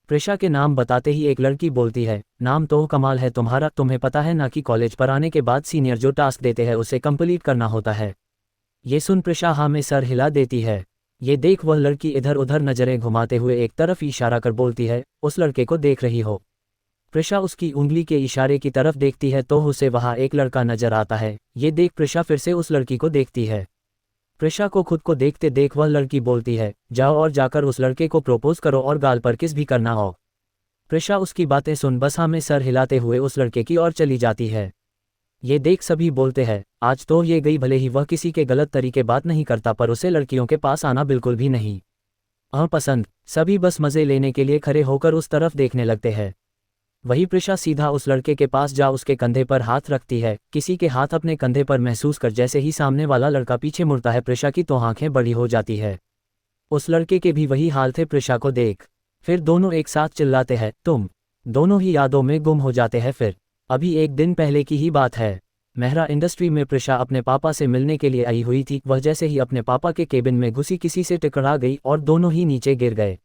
प्रिशा के नाम बताते ही एक लड़की बोलती है, नाम तो कमाल है तुम्हारा, तुम्हें पता है ना कि कॉलेज पर आने के बाद सीनियर जो टास्क देते हैं उसे कंप्लीट करना होता है। ये सुन प्रिशा हाँ में सर हिला देती है। ये देख वह लड़की इधर उधर नज़रें घुमाते हुए एक तरफ इशारा कर बोलती है, उस लड़के को देख रही हो। प्रिशा उसकी उंगली के इशारे की तरफ देखती है तो उसे वहाँ एक लड़का नजर आता है। ये देख प्रिशा फिर से उस लड़की को देखती है। प्रिशा को खुद को देखते देख वह लड़की बोलती है, जाओ और जाकर उस लड़के को प्रपोज करो और गाल पर किस भी करना हो। प्रिशा उसकी बातें सुन बस हाँ में सर हिलाते हुए उस लड़के की ओर चली जाती है। ये देख सभी बोलते हैं, आज तो ये गई, भले ही वह किसी के गलत तरीके बात नहीं करता पर उसे लड़कियों के पास आना बिल्कुल भी नहीं पसंद। सभी बस मज़े लेने के लिए खड़े होकर उस तरफ देखने लगते हैं। वही प्रिशा सीधा उस लड़के के पास जा उसके कंधे पर हाथ रखती है। किसी के हाथ अपने कंधे पर महसूस कर जैसे ही सामने वाला लड़का पीछे मुड़ता है, प्रिशा की तो आंखें बड़ी हो जाती है। उस लड़के के भी वही हाल थे प्रिशा को देख। फिर दोनों एक साथ चिल्लाते हैं, तुम। दोनों ही यादों में गुम हो जाते हैं। फिर अभी एक दिन पहले की ही बात है। मेहरा इंडस्ट्री में प्रिशा अपने पापा से मिलने के लिए आई हुई थी। वह जैसे ही अपने पापा के केबिन में घुसी किसी से टकरा गई और दोनों ही नीचे गिर गए।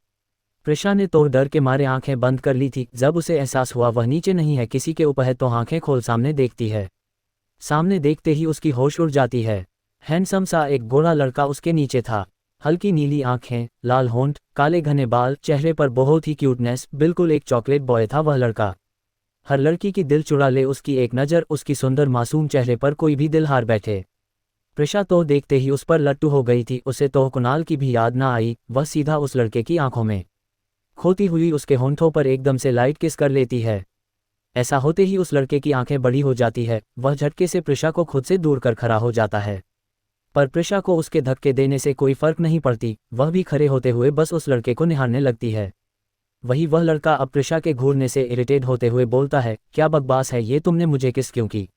प्रिशा ने तो डर के मारे आंखें बंद कर ली थी। जब उसे एहसास हुआ वह नीचे नहीं है, किसी के ऊपर है, तो आंखें खोल सामने देखती है। सामने देखते ही उसकी होश उड़ जाती है। हैंडसम सा एक गोरा लड़का उसके नीचे था। हल्की नीली आंखें, लाल होंठ, काले घने बाल, चेहरे पर बहुत ही क्यूटनेस, बिल्कुल एक चॉकलेट बॉय था वह लड़का। हर लड़की की दिल चुरा ले उसकी एक नज़र, उसकी सुंदर मासूम चेहरे पर कोई भी दिल हार बैठे। प्रिशा तो देखते ही उस पर लट्टू हो गई थी। उसे तो कुणाल की भी याद ना आई। वह सीधा उस लड़के की आंखों में खोती हुई उसके होंठों पर एकदम से लाइट किस कर लेती है। ऐसा होते ही उस लड़के की आंखें बड़ी हो जाती है। वह झटके से प्रिशा को खुद से दूर कर खड़ा हो जाता है, पर प्रिशा को उसके धक्के देने से कोई फर्क नहीं पड़ती। वह भी खड़े होते हुए बस उस लड़के को निहारने लगती है। वही वह लड़का अब प्रिशा के घूरने से इरिटेट होते हुए बोलता है, क्या बकवास है ये, तुमने मुझे किस क्यों की,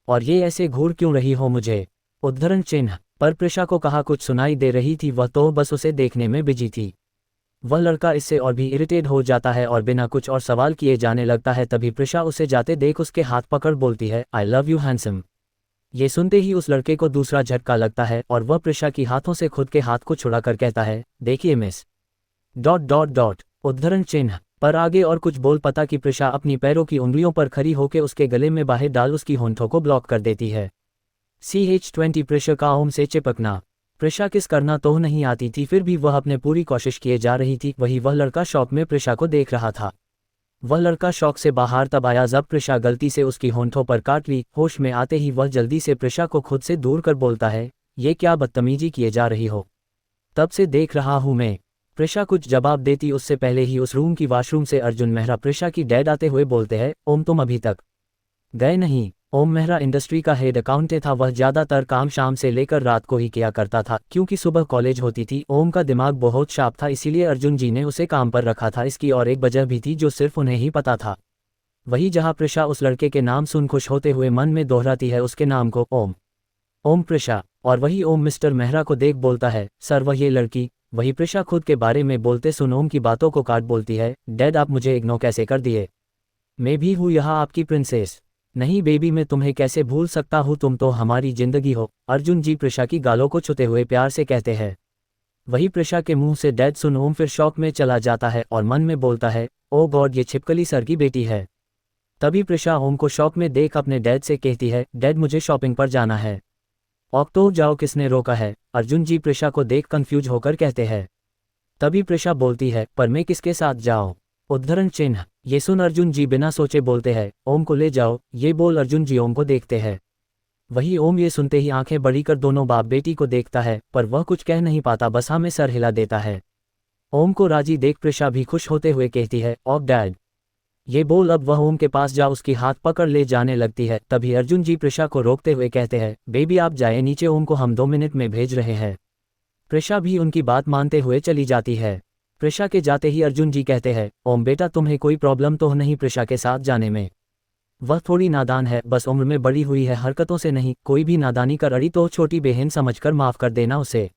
और ये ऐसे घूर क्यों रही हो मुझे। उद्धरण चिन्ह। पर प्रिशा को कहा कुछ सुनाई दे रही थी, वह तो बस उसे देखने में बिजी थी। वह लड़का इससे और भी इरिटेट हो जाता है और बिना कुछ और सवाल किए जाने लगता है। तभी प्रिशा उसे जाते देख उसके हाथ पकड़ बोलती है, आई लव यू हैंडसम। ये सुनते ही उस लड़के को दूसरा झटका लगता है और वह प्रिशा की हाथों से खुद के हाथ को छुड़ाकर कहता है, देखिए मिस उद्धरण चिन्ह पर आगे और कुछ बोल पता कि प्रिशा अपनी पैरों की उंगलियों पर खड़ी होकर उसके गले में बाहें डाल उसकी होंठों को ब्लॉक कर देती है। CH20 प्रिशा का ओम से चिपकना। प्रिशा किस करना तो नहीं आती थी, फिर भी वह अपने पूरी कोशिश किए जा रही थी। वही वह लड़का शॉक में प्रिशा को देख रहा था। वह लड़का शॉक से बाहर तब आया जब प्रिशा गलती से उसकी होंठों पर काट ली। होश में आते ही वह जल्दी से प्रिशा को खुद से दूर कर बोलता है, ये क्या बदतमीजी किए जा रही हो, तब से देख रहा हूं मैं। प्रिशा कुछ जवाब देती उससे पहले ही उस रूम की वाशरूम से अर्जुन मेहरा प्रिशा की डैड आते हुए बोलते हैं, ओम तुम अभी तक गए नहीं। ओम मेहरा इंडस्ट्री का हेड अकाउंटेंट था। वह ज़्यादातर काम शाम से लेकर रात को ही किया करता था, क्योंकि सुबह कॉलेज होती थी। ओम का दिमाग बहुत शार्प था, इसीलिए अर्जुन जी ने उसे काम पर रखा था। इसकी और एक वजह भी थी जो सिर्फ उन्हें ही पता था। वही जहाँ प्रिशा उस लड़के के नाम सुन खुश होते हुए मन में दोहराती है उसके नाम को, ओम प्रिशा। और वही ओम मिस्टर मेहरा को देख बोलता है, सर वह ये लड़की। वही प्रिशा खुद के बारे में बोलते सुन ओम की बातों को काट बोलती है, डैड आप मुझे इग्नोर कैसे कर दिए, मैं भी हूँ यहाँ आपकी प्रिंसेस। नहीं बेबी मैं तुम्हें कैसे भूल सकता हूँ, तुम तो हमारी जिंदगी हो। अर्जुन जी प्रिशा की गालों को छूते हुए प्यार से कहते हैं। वही प्रिशा के मुंह से डैड सुन ओम फिर शौक में चला जाता है और मन में बोलता है, ओ गॉड ये छिपकली सर की बेटी है। तभी प्रिशा ओम को शौक में देख अपने डैड से कहती है, डैड मुझे शॉपिंग पर जाना है। तो जाओ, किसने रोका है। अर्जुन जी प्रिशा को देख कंफ्यूज होकर कहते हैं। तभी प्रिशा बोलती है, पर मैं किसके साथ जाऊं, उद्धरण चिन्ह। ये सुन अर्जुन जी बिना सोचे बोलते हैं, ओम को ले जाओ। ये बोल अर्जुन जी ओम को देखते हैं। वही ओम ये सुनते ही आंखें बड़ी कर दोनों बाप बेटी को देखता है, पर वह कुछ कह नहीं पाता, बस हाँ में सर हिला देता है। ओम को राजी देख प्रिशा भी खुश होते हुए कहती है, ऑफ डैड। ये बोल अब वह ओम के पास जा उसकी हाथ पकड़ ले जाने लगती है। तभी अर्जुन जी प्रिशा को रोकते हुए कहते हैं, बेबी आप जाए नीचे, ओम को हम 2 मिनट में भेज रहे हैं। प्रिशा भी उनकी बात मानते हुए चली जाती है। प्रिशा के जाते ही अर्जुन जी कहते हैं, ओम बेटा तुम्हें कोई प्रॉब्लम तो नहीं प्रिशा के साथ जाने में। वह थोड़ी नादान है, बस उम्र में बड़ी हुई है, हरकतों से नहीं। कोई भी नादानी कर अड़ी तो छोटी बहन समझकर माफ कर देना उसे।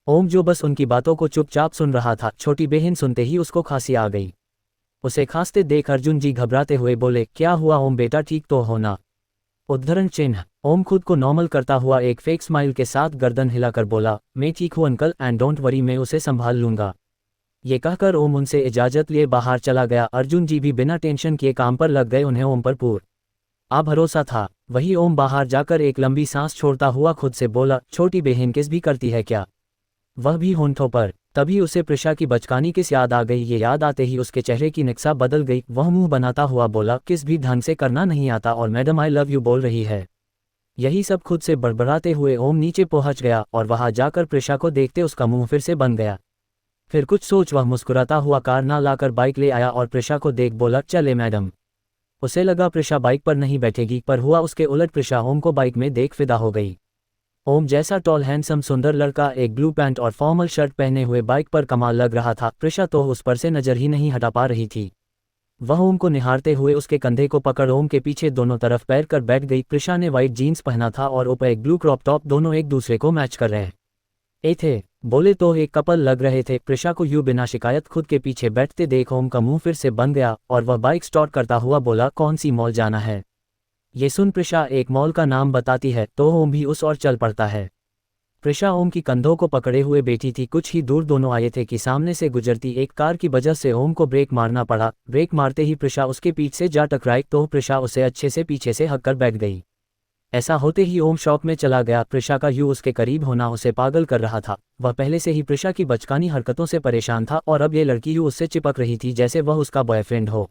ओम जो बस उनकी बातों को चुपचाप सुन रहा था, छोटी बहन सुनते ही उसको खांसी आ गई। उसे खांसते देख अर्जुन जी घबराते हुए बोले, क्या हुआ ओम बेटा, ठीक तो हो ना। उद्धरण चिन्ह। ओम खुद को नॉर्मल करता हुआ एक फेक स्माइल के साथ गर्दन हिलाकर बोला, मैं ठीक हूँ अंकल, एंड डोंट वरी मैं उसे संभाल लूंगा। ये कहकर ओम उनसे इजाजत लिए बाहर चला गया। अर्जुन जी भी बिना टेंशन किए काम पर लग गए, उन्हें ओम पर पूरा भरोसा था। वही ओम बाहर जाकर एक लंबी सांस छोड़ता हुआ खुद से बोला, छोटी बहन किस भी करती है क्या, वह भी होंठों पर। तभी उसे प्रिशा की बचकानी किस याद आ गई। ये याद आते ही उसके चेहरे की निक्सा बदल गई। वह मुंह बनाता हुआ बोला, किस भी ढंग से करना नहीं आता और मैडम आई लव यू बोल रही है। यही सब खुद से बड़बड़ाते हुए ओम नीचे पहुंच गया और वहां जाकर प्रिशा को देखते उसका मुंह फिर से बन गया। फिर कुछ सोच वह मुस्कुराता हुआ कार ना लाकर बाइक ले आया और प्रिशा को देख बोला, चले मैडम। उसे लगा प्रिशा बाइक पर नहीं बैठेगी, पर हुआ उसके उलट। प्रिशा ओम को बाइक में देख फिदा हो गई। ओम जैसा टॉल हैंडसम सुंदर लड़का एक ब्लू पैंट और फॉर्मल शर्ट पहने हुए बाइक पर कमाल लग रहा था। प्रिशा तो उस पर से नजर ही नहीं हटा पा रही थी। वह ओम को निहारते हुए उसके कंधे को पकड़ ओम के पीछे दोनों तरफ पैर कर बैठ गई। प्रिशा ने वाइट जीन्स पहना था और ऊपर एक ब्लू क्रॉप टॉप, दोनों एक दूसरे को मैच कर रहे थे। बोले तो एक कपल लग रहे थे। प्रिशा को यूं बिना शिकायत खुद के पीछे बैठते देख ओम का मुंह फिर से बन गया और वह बाइक स्टार्ट करता हुआ बोला, कौन सी मॉल जाना है। ये सुन प्रिशा एक मॉल का नाम बताती है तो ओम भी उस ओर चल पड़ता है। प्रिशा ओम की कंधों को पकड़े हुए बैठी थी। कुछ ही दूर दोनों आए थे कि सामने से गुजरती एक कार की वजह से ओम को ब्रेक मारना पड़ा। ब्रेक मारते ही प्रिशा उसके पीठ से जा टकराई तो प्रिशा उसे अच्छे से पीछे से हक कर बैठ गई। ऐसा होते ही ओम शॉक में चला गया। प्रिशा का यूं उसके करीब होना उसे पागल कर रहा था। वह पहले से ही प्रिशा की बचकानी हरकतों से परेशान था और अब ये लड़की यूं उससे चिपक रही थी जैसे वह उसका बॉयफ्रेंड हो।